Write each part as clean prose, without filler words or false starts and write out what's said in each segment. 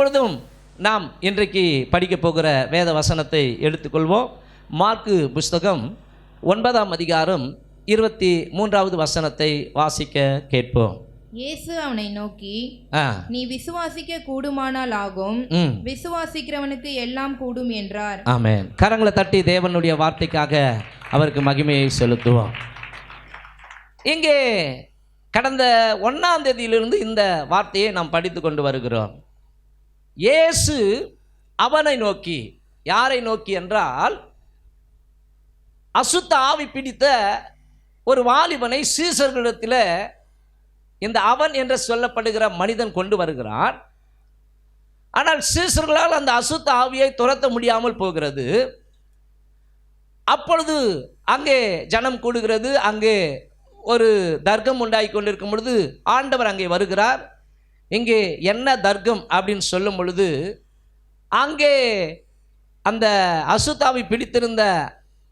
இப்பொழுதும் நாம் இன்றைக்கு படிக்க போகிற வேத வசனத்தை எடுத்துக்கொள்வோம். மார்க்கு புஸ்தகம் 9ஆம் அதிகாரம் 23வது வசனத்தை வாசிக்க கேட்போம். இயேசு அவனை நோக்கி, நீ விசுவாசிக்க கூடுமானால் ஆகும், விசுவாசிக்கிறவனுக்கு எல்லாம் கூடும் என்றார். ஆமென். கரங்களை தட்டி தேவனுடைய வார்த்தைக்காக அவருக்கு மகிமையை செலுத்துவோம். இங்கே கடந்த 1ஆம் தேதியிலிருந்து இந்த வார்த்தையை நாம் படித்து கொண்டு வருகிறோம். இயேசு அவனை நோக்கி, யாரை நோக்கி என்றால் அசுத்த ஆவி பிடித்த ஒரு வாலிபனை சீசர்களிடத்தில் இந்த அவன் என்று சொல்லப்படுகிற மனிதன் கொண்டு வருகிறான். ஆனால் சீசர்களால் அந்த அசுத்த ஆவியை துரத்த முடியாமல் போகிறது. அப்பொழுது அங்கே ஜனம் கூடுகிறது. அங்கே ஒரு தர்க்கம் உண்டாகி கொண்டிருக்கும் பொழுது ஆண்டவர் அங்கே வருகிறார். இங்கே என்ன தர்க்கம் அப்படின்னு சொல்லும் பொழுது அங்கே அந்த அசுத்தாவி பிடித்திருந்த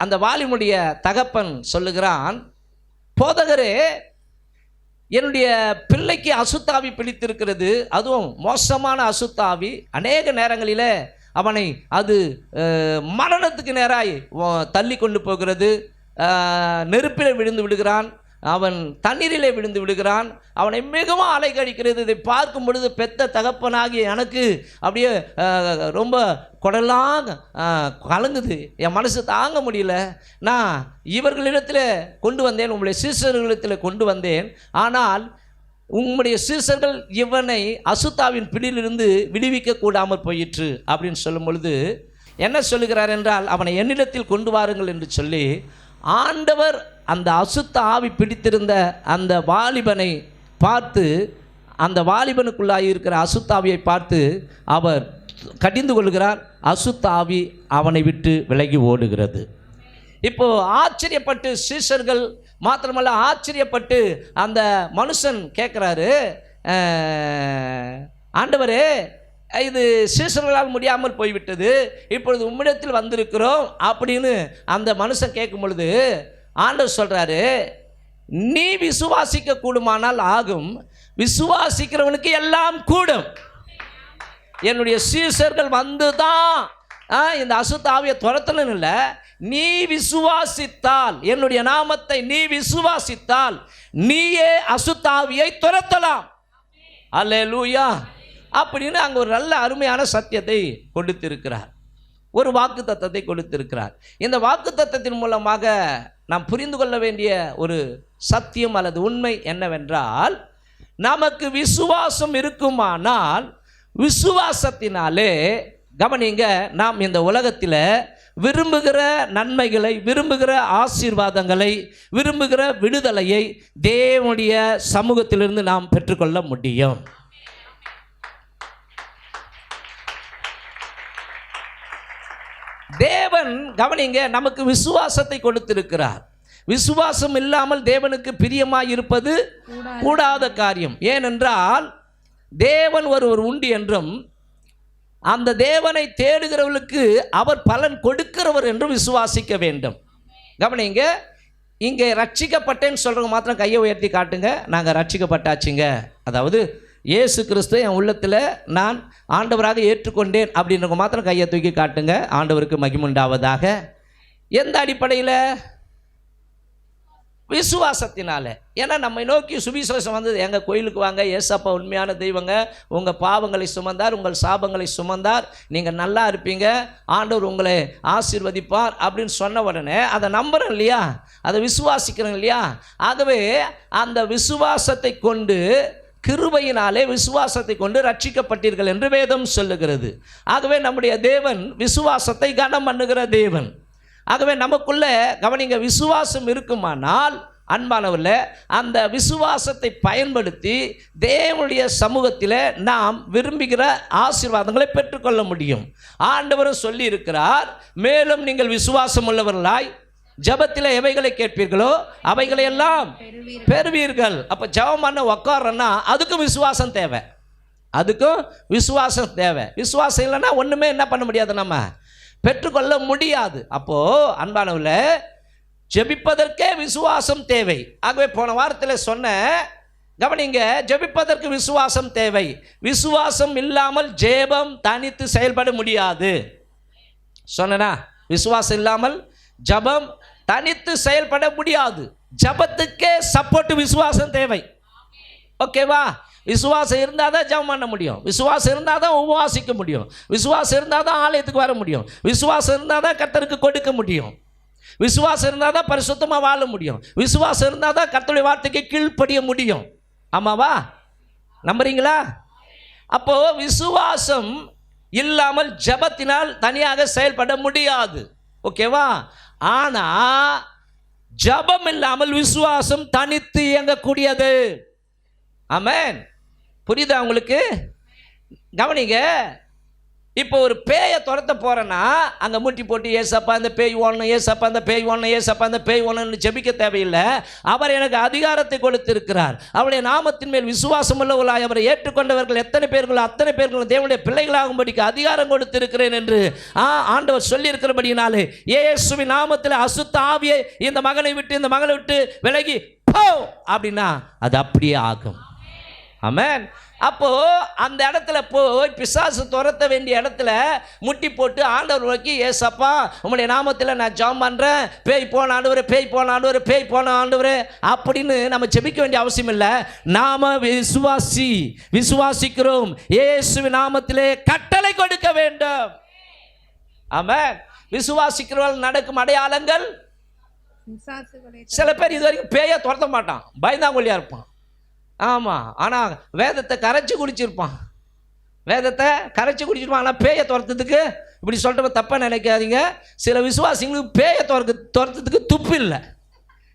அந்த வாலிபனுடைய தகப்பன் சொல்லுகிறான், போதகரே, என்னுடைய பிள்ளைக்கு அசுத்தாவி பிடித்திருக்கிறது, அதுவும் மோசமான அசுத்தாவி. அநேக நேரங்களில் அவனை அது மரணத்துக்கு நேராய் தள்ளி கொண்டு போகிறது. நெருப்பில் விழுந்து விடுகிறான், அவன் தண்ணீரிலே விழுந்து விடுகிறான், அவனை மிகவும் அலைக்கழிக்கிறது. இதை பார்க்கும் பொழுது பெத்த தகப்பனாகி எனக்கு அப்படியே ரொம்ப குடலாம் கலங்குது, என் மனசு தாங்க முடியல. நான் இவர்களிடத்தில் கொண்டு வந்தேன், உங்களுடைய சீசர்களிடத்தில் கொண்டு வந்தேன், ஆனால் உங்களுடைய சீசர்கள் இவனை அசுத்தாவின் பிடியிலிருந்து விடுவிக்க கூடாமல் போயிற்று அப்படின்னு சொல்லும் பொழுது என்ன சொல்லுகிறார் என்றால், அவனை என்னிடத்தில் கொண்டு வாருங்கள் என்று சொல்லி ஆண்டவர் அந்த அசுத்த ஆவி பிடித்திருந்த அந்த வாலிபனை பார்த்து, அந்த வாலிபனுக்குள்ளாக இருக்கிற அசுத்தாவியை பார்த்து அவர் கடிந்து கொள்கிறார். அசுத்த ஆவி அவனை விட்டு விலகி ஓடுகிறது. இப்போ ஆச்சரியப்பட்டு சீஷர்கள் மாத்திரமல்ல, ஆச்சரியப்பட்டு அந்த மனுஷன் கேட்குறாரு, ஆண்டவரே, இது சீசர்களால் முடியாமல் போய்விட்டது, இப்பொழுது உம்மிடத்தில் வந்திருக்கிறோம் அப்படின்னு அந்த மனுஷன் கேட்கும் பொழுது ஆண்டவர் சொல்கிறாரு, நீ விசுவாசிக்க கூடுமானால் ஆகும், விசுவாசிக்கிறவனுக்கு எல்லாம் கூடும். என்னுடைய சீசர்கள் வந்து தான் இந்த அசுத்த ஆவியை துரத்தணும் இல்லை, நீ விசுவாசித்தால், என்னுடைய நாமத்தை நீ விசுவாசித்தால் நீயே அசுத்த ஆவியை துரத்தலாம். அல்லேலூயா அப்படின்னு அங்கே ஒரு நல்ல அருமையான சத்தியத்தை கொடுத்திருக்கிறார், ஒரு வாக்கு தத்தத்தை கொடுத்திருக்கிறார். இந்த வாக்கு தத்தத்தின் மூலமாக நாம் புரிந்து கொள்ள வேண்டிய ஒரு சத்தியம் அல்லது உண்மை என்னவென்றால், நமக்கு விசுவாசம் இருக்குமானால் விசுவாசத்தினாலே, கவனிங்க, நாம் இந்த உலகத்தில் விரும்புகிற நன்மைகளை, விரும்புகிற ஆசீர்வாதங்களை, விரும்புகிற விடுதலையை தேவனுடைய சமூகத்திலிருந்து நாம் பெற்றுக்கொள்ள முடியும். தேவன், கவனிங்க, நமக்கு விசுவாசத்தை கொடுத்திருக்கிறார். விசுவாசம் இல்லாமல் தேவனுக்கு பிரியமாய் இருப்பது கூடாத காரியம். ஏனென்றால் தேவன் ஒருவர் உண்டு என்றும் அந்த தேவனை தேடுகிறவர்களுக்கு அவர் பலன் கொடுக்கிறவர் என்றும் விசுவாசிக்க வேண்டும். கவனிங்க, இங்கே ரட்சிக்கப்பட்டேன்னு சொல்கிறவங்க மாத்திரம் கையை உயர்த்தி காட்டுங்க, நாங்கள் ரட்சிக்கப்பட்டாச்சுங்க, அதாவது இயேசு கிறிஸ்து என் உள்ளத்தில் நான் ஆண்டவராக ஏற்றுக்கொண்டேன் அப்படின்றவங்க மாத்திரம் கையை தூக்கி காட்டுங்க. ஆண்டவருக்கு மகிமுண்டாவதாக. எந்த அடிப்படையில்? விசுவாசத்தினால. ஏன்னா நம்மை நோக்கி சுவிசேஷம் வந்தது, எங்கள் கோயிலுக்கு வாங்க, ஏசப்பா உண்மையான தெய்வங்க, உங்கள் பாவங்களை சுமந்தார், உங்கள் சாபங்களை சுமந்தார், நீங்கள் நல்லா இருப்பீங்க, ஆண்டவர் உங்களை ஆசீர்வதிப்பார் அப்படின்னு சொன்ன உடனே அதை நம்புகிறோம் இல்லையா, அதை விசுவாசிக்கிறோம் இல்லையா. ஆகவே அந்த விசுவாசத்தை கொண்டு, கிருபையினாலே விசுவாசத்தை கொண்டு ரட்சிக்கப்பட்டீர்கள் என்று வேதம் சொல்லுகிறது. ஆகவே நம்முடைய தேவன் விசுவாசத்தை கனம் பண்ணுகிற தேவன். ஆகவே நமக்குள்ள, கவனிங்க, விசுவாசம் இருக்குமானால் அன்பானவர்களே, அந்த விசுவாசத்தை பயன்படுத்தி தேவனுடைய சமூகத்தில் நாம் விரும்புகிற ஆசீர்வாதங்களை பெற்றுக்கொள்ள முடியும். ஆண்டவரும் சொல்லி இருக்கிறார், மேலும் நீங்கள் விசுவாசம் உள்ளவர்களாய் ஜபத்தில் எவைகளை கேட்பீர்களோ அவைகளை எல்லாம் பெறுவீர்கள். அப்போ ஜபம் பண்ண உக்காரன்னா அதுக்கும் விசுவாசம் தேவை, அதுக்கும் விசுவாசம் தேவை. விசுவாசம் இல்லைன்னா ஒன்றுமே என்ன பண்ண முடியாது, நம்ம பெற்றுக்கொள்ள முடியாது. அப்போது அன்பானவர்களே, ஜெபிப்பதற்கே விசுவாசம் தேவை. ஆகவே போன வாரத்தில் சொன்ன கவனிங்க, ஜெபிப்பதற்கு விசுவாசம் தேவை. விசுவாசம் இல்லாமல் ஜெபம் தனித்து செயல்பட முடியாது. சொன்னா, விசுவாசம் இல்லாமல் ஜெபம் தனித்து செயல்பட முடியாது. ஜெபத்துக்கே சப்போர்ட் விசுவாசம் தேவை. ஓகேவா? விசுவாசம் இருந்தால் தான் ஜெபம் பண்ண முடியும். விசுவாசம் இருந்தால் தான் உபவாசிக்க முடியும். விசுவாசம் இருந்தால் தான் ஆலயத்துக்கு வர முடியும். விசுவாசம் இருந்தால் தான் கர்த்தருக்கு கொடுக்க முடியும். விசுவாசம் இருந்தால் தான் பரிசுத்தமாக வாழ முடியும். விசுவாசம் இருந்தால் தான் கர்த்தருடைய வார்த்தைக்கு கீழ்ப்படிய முடியும். ஆமாவா? நம்புறீங்களா? அப்போ விசுவாசம் இல்லாமல் ஜெபத்தினால் தனியாக செயல்பட முடியாது. ஓகேவா? ஆனால் ஜெபம் இல்லாமல் விசுவாசம் தனித்து இயங்கக்கூடியது. ஆமென். புரியுதா உங்களுக்கு? கவனிங்க, இப்போ ஒரு பேயை துரத்த போகிறேன்னா அங்கே முட்டி போட்டு ஏசப்பா இந்த பேய் ஓடணும், ஏசப்பா இந்த பேய் ஓடணும், ஏசப்பா இந்த பேய் ஓடணும்னு ஜெபிக்க தேவையில்லை. அவர் எனக்கு அதிகாரத்தை கொடுத்திருக்கிறார். அவருடைய நாமத்தின் மேல் விசுவாசம் உள்ளவர்களாய் அவரை ஏற்றுக்கொண்டவர்கள் எத்தனை பேர்களோ அத்தனை பேர்களும் தேவனுடைய பிள்ளைகளாகும்படிக்கு அதிகாரம் கொடுத்திருக்கிறேன் என்று ஆண்டவர் சொல்லியிருக்கிறபடினாலே இயேசுவின் நாமத்தில் அசுத்த ஆவியை இந்த மகனை விட்டு இந்த மகளை விட்டு விலகி போ அப்படின்னா அது அப்படியே ஆகும். ஆமென். அப்போ அந்த இடத்துல போய் பிசாசு துரத்த வேண்டிய இடத்துல முட்டி போட்டு ஆண்டவர் நோக்கி, ஏசப்பா உங்களுடைய நாமத்தில் நான் ஜெபம் பண்ணுறேன், பேய் போன ஆண்டவரே, பேய் போன ஆண்டவரே, பேய் போன ஆண்டவரே அப்படின்னு நம்ம ஜெபிக்க வேண்டிய அவசியம் இல்லை. நாம விசுவாசிக்கிறோம், இயேசுவின் நாமத்திலே கட்டளை கொடுக்க வேண்டும். ஆமென். விசுவாசிக்கிறவர்கள் நடக்கும் அடையாளங்கள். சில பேர் இது வரைக்கும் பேயை துரத்த மாட்டான், பயந்தாங்கொல்லியா இருப்பான். ஆமாம், ஆனால் வேதத்தை கரைச்சி குடிச்சிருப்பான். வேதத்தை கரைச்சி குடிச்சிருப்பான். ஆனால் பேயை துரத்துறதுக்கு, இப்படி சொல்கிறப்ப தப்பாக நினைக்காதீங்க, சில விசுவாசிங்களுக்கு பேயை துரத்துறதுக்கு துப்பு இல்லை.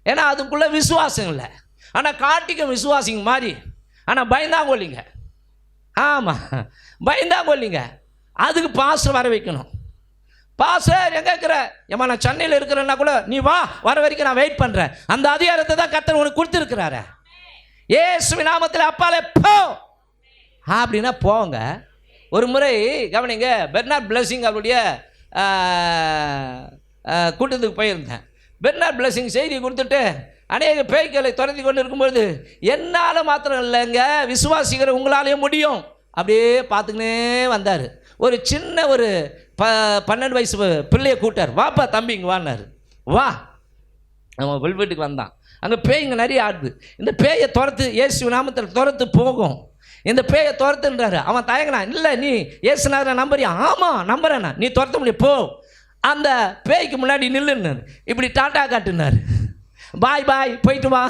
ஏன்னா அதுக்குள்ளே விசுவாசம் இல்லை. ஆனால் காட்டிக்க விசுவாசிங்க மாதிரி. ஆனால் பயந்தாங்கொல்லிங்க. ஆமாம், பயந்தாங்கொல்லிங்க. அதுக்கு பாஸ்டர் வர வைக்கணும். பாஸ்டர் எங்கே இருக்கிற? ஏமா நான் சென்னையில் இருக்கிறேன்னா கூட நீ வா, வர வரைக்கும் நான் வெயிட் பண்ணுறேன். அந்த அதிகாரத்தை தான் கர்த்தர் உனக்கு கொடுத்துருக்கிறாரு. இயேசுவின் நாமத்தில் அப்பாலே போ அப்படின்னா போங்க. ஒரு முறை கவனிங்க, பெர்னார்ட் பிளஸிங் அவருடைய கூட்டத்துக்கு போயிருந்தேன். பெர்னார்ட் பிளஸிங் செய்தி கொடுத்துட்டு அநேக பேய்களை துரத்தி கொண்டு இருக்கும்பொழுது, என்னால் மாத்திரம் இல்லைங்க, விசுவாசிக்கிற உங்களாலேயும் முடியும் அப்படியே பார்த்துக்கினே வந்தார். ஒரு சின்ன ஒரு 12 வயசு பிள்ளையை கூட்டார். வாப்பா தம்பிங்க வான்னாரு. வா, நம்ம வீட்டுக்கு வந்தான். அங்கே பேய்ங்க நிறைய ஆடுது. இந்த பேயை துரத்து, இயேசு நாமத்தில் துரத்து போகும், இந்த பேயை துரத்துன்றாரு. அவன் தயங்கினான். இல்லை நீ இயேசுநாதரை நம்புறியா? ஆமாம் நம்புறேண்ணா. நீ துரத்த முடியும், போ. அந்த பேய்க்கு முன்னாடி நில்லுன்னாரு. இப்படி டாட்டா காட்டுனார். பாய் பாய், போயிட்டு வா,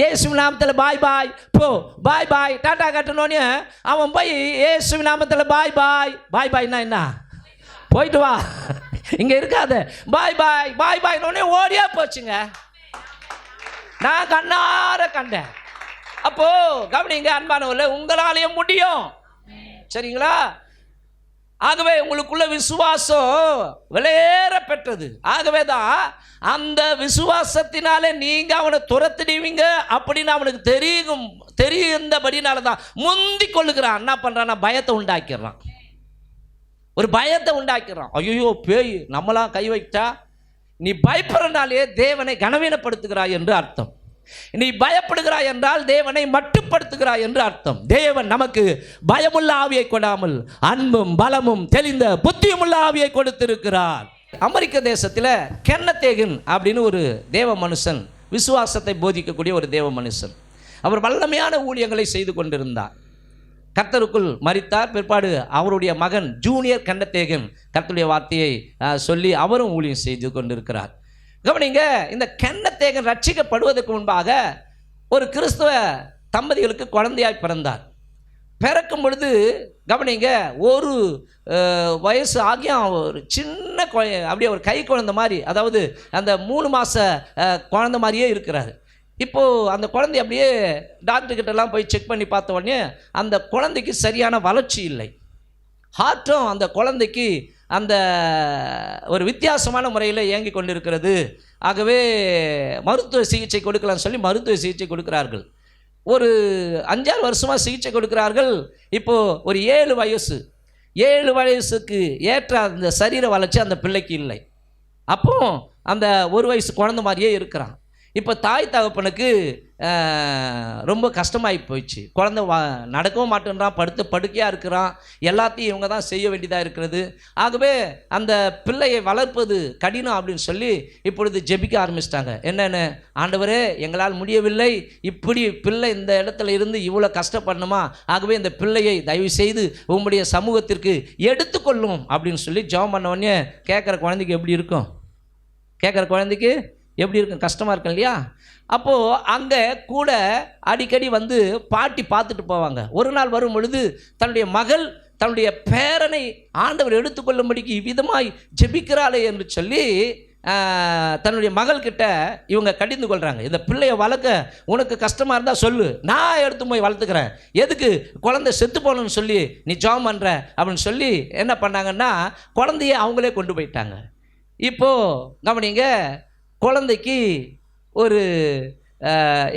இயேசு நாமத்தில் பாய் பாய், போ, பாய் பாய், டாட்டா காட்டுனோடனே அவன் போய் இயேசு நாமத்தில் பாய் பாய். பாய் பாய்னா என்ன? போயிட்டு வா, இங்கே இருக்காத, பாய் பாய், பாய் பாய்னோடனே ஓடியா போச்சுங்க. நான் கண்ணார கண்டேன். அப்போ கவனிங்க அன்பானவர்களே, உங்களாலேயும் முடியும். சரிங்களா? ஆகவே உங்களுக்குள்ள விசுவாசம் விலையேற பெற்றது. ஆகவே தான் அந்த விசுவாசத்தினாலே நீங்க அவனை துரத்திடுவீங்க அப்படின்னு அவனுக்கு தெரியும்படினால தான் முந்தி கொள்ளுகிறான். என்ன பண்றான்? பயத்தை உண்டாக்கிடுறான். ஒரு பயத்தை உண்டாக்கிடுறான். ஐயோ பேய் நம்மளாம் கை வைத்தா, நீ பயப்படுறனாலே தேவனை கனவீனப்படுத்துகிறாய் என்று அர்த்தம். நீ பயப்படுகிறாய் என்றால் தேவனை மட்டுப்படுத்துகிறாய் என்று அர்த்தம். தேவன் நமக்கு பயமுள்ள ஆவியை கொடாமல் அன்பும் பலமும் தெளிந்த புத்தியுமுள்ள ஆவியை கொடுத்திருக்கிறார். அமெரிக்க தேசத்தில் கென்னத்தேகன் அப்படின்னு ஒரு தேவ மனுஷன், விசுவாசத்தை போதிக்கக்கூடிய ஒரு தேவ மனுஷன். அவர் வல்லமையான ஊழியங்களை செய்து கொண்டிருந்தார். கர்த்தருக்குள் மரித்தார். பிற்பாடு அவருடைய மகன் ஜூனியர் கென்னத்தேகன் கர்த்தருடைய வார்த்தையை சொல்லி அவரும் ஊழியம் செய்து கொண்டிருக்கிறார். கவனிங்க, இந்த கென்னத்தேகன் ரட்சிக்கப்படுவதற்கு முன்பாக ஒரு கிறிஸ்தவ தம்பதிகளுக்கு குழந்தையாய் பிறந்தார். பிறக்கும் பொழுது கவனிங்க, ஒரு வயசு ஆகிய ஒரு சின்ன அப்படியே ஒரு கை குழந்தை மாதிரி, அதாவது அந்த 3 மாத குழந்தை மாதிரியே இருக்கிறார். இப்போது அந்த குழந்தை அப்படியே டாக்டர்கிட்டலாம் போய் செக் பண்ணி பார்த்த உடனே அந்த குழந்தைக்கு சரியான வளர்ச்சி இல்லை. ஹார்ட்டும் அந்த குழந்தைக்கு அந்த ஒரு வித்தியாசமான முறையில் இயங்கி கொண்டிருக்கிறது. ஆகவே மருத்துவ சிகிச்சை கொடுக்கலாம்னு சொல்லி மருத்துவ சிகிச்சை கொடுக்கிறார்கள். ஒரு 5-6 வருஷமாக சிகிச்சை கொடுக்கிறார்கள். இப்போது ஒரு 7 வயசுக்கு ஏற்ற அந்த சரீர வளர்ச்சி அந்த பிள்ளைக்கு இல்லை. அப்போ அந்த 1 வயசு குழந்தை மாதிரியே இருக்கிறான். இப்போ தாய் தகப்பனுக்கு ரொம்ப கஷ்டமாகி போயிடுச்சு. குழந்தை நடக்கவும் மாட்டேன்றான், படுக்கையாக இருக்கிறான், எல்லாத்தையும் இவங்க தான் செய்ய வேண்டியதாக இருக்கிறது. ஆகவே அந்த பிள்ளையை வளர்ப்பது கடினம் அப்படின்னு சொல்லி இப்பொழுது ஜெபிக்க ஆரம்பிச்சிட்டாங்க. என்னென்னு, ஆண்டவரே எங்களால் முடியவில்லை, இப்படி பிள்ளை இந்த இடத்துல இருந்து இவ்வளோ கஷ்டப்படணுமா, ஆகவே இந்த பிள்ளையை தயவு செய்து உங்களுடைய சமூகத்திற்கு எடுத்துக்கொள்ளும் அப்படின்னு சொல்லி ஜெபம் பண்ண உடனே கேட்குற குழந்தைக்கு எப்படி இருக்கும்? கேட்குற குழந்தைக்கு எப்படி இருக்கும்? கஷ்டமாக இருக்கும் இல்லையா? அப்போது அங்கே கூட அடிக்கடி வந்து பாட்டி பார்த்துட்டு போவாங்க. ஒரு நாள் வரும் பொழுது தன்னுடைய மகள் தன்னுடைய பேரனை ஆண்டவர் எடுத்துக்கொள்ளும்படிக்கு விதமாய் ஜெபிக்கிறாளே என்று சொல்லி தன்னுடைய மகள்கிட்ட இவங்க கடிந்து கொள்கிறாங்க. இந்த பிள்ளையை வளர்க்க உனக்கு கஷ்டமாக இருந்தால் சொல்லு, நான் எடுத்து போய் வளர்த்துக்கிறேன், எதுக்கு குழந்தை செத்து போகணும்னு சொல்லி நீ ஜெபம் பண்ணுற அப்படின்னு சொல்லி என்ன பண்ணாங்கன்னா குழந்தைய அவங்களே கொண்டு போயிட்டாங்க. இப்போது கவனிங்க, குழந்தைக்கு ஒரு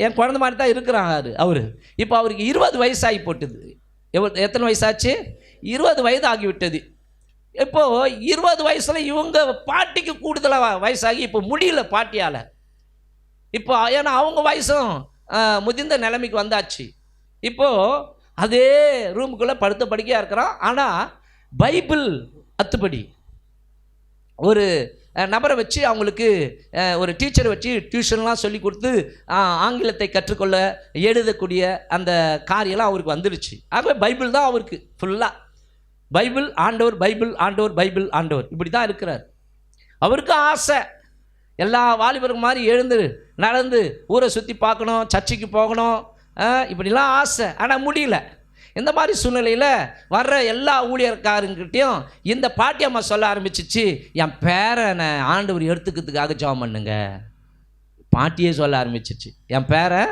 என் குழந்தை மாதிரி தான் இருக்கிறாங்க அவர். இப்போ அவருக்கு 20 வயசாகி போட்டுது. எத்தனை வயசாச்சு? 20 வயது ஆகிவிட்டது. இப்போது 20 வயசில் இவங்க பாட்டிக்கு கூடுதலாக வயசாகி இப்போ முடியல பாட்டியால். இப்போ ஏன்னா அவங்க வயசும் முதிர்ந்த நிலைமைக்கு வந்தாச்சு. இப்போது அதே ரூமுக்குள்ளே படுத்த படுக்கையாக இருக்கிறான். ஆனால் பைபிள் அத்துப்படி ஒரு நபரை வச்சு அவங்களுக்கு ஒரு டீச்சரை வச்சு டியூஷன்லாம் சொல்லி கொடுத்து ஆங்கிலத்தை கற்றுக்கொள்ள எழுதக்கூடிய அந்த காரியெல்லாம் அவருக்கு வந்துடுச்சு. ஆகவே பைபிள் தான் அவருக்கு ஃபுல்லாக. பைபிள் ஆண்டவர், பைபிள் ஆண்டவர், பைபிள் ஆண்டவர், இப்படி தான் இருக்கிறார். அவருக்கு ஆசை எல்லா வாலிபருக்கு மாதிரி எழுந்து நடந்து ஊரை சுற்றி பார்க்கணும், சர்ச்சுக்கு போகணும், இப்படிலாம் ஆசை. ஆனால் முடியல. இந்த மாதிரி சூழ்நிலையில் வர்ற எல்லா ஊழியர்காரங்கிட்டையும் இந்த பாட்டியம்மா சொல்ல ஆரம்பிச்சிச்சு, என் பேரனை ஆண்டவர் எடுத்துக்கிறதுக்காக ஜெபம் பண்ணுங்க. பாட்டியே சொல்ல ஆரம்பிச்சிச்சு, என் பேரை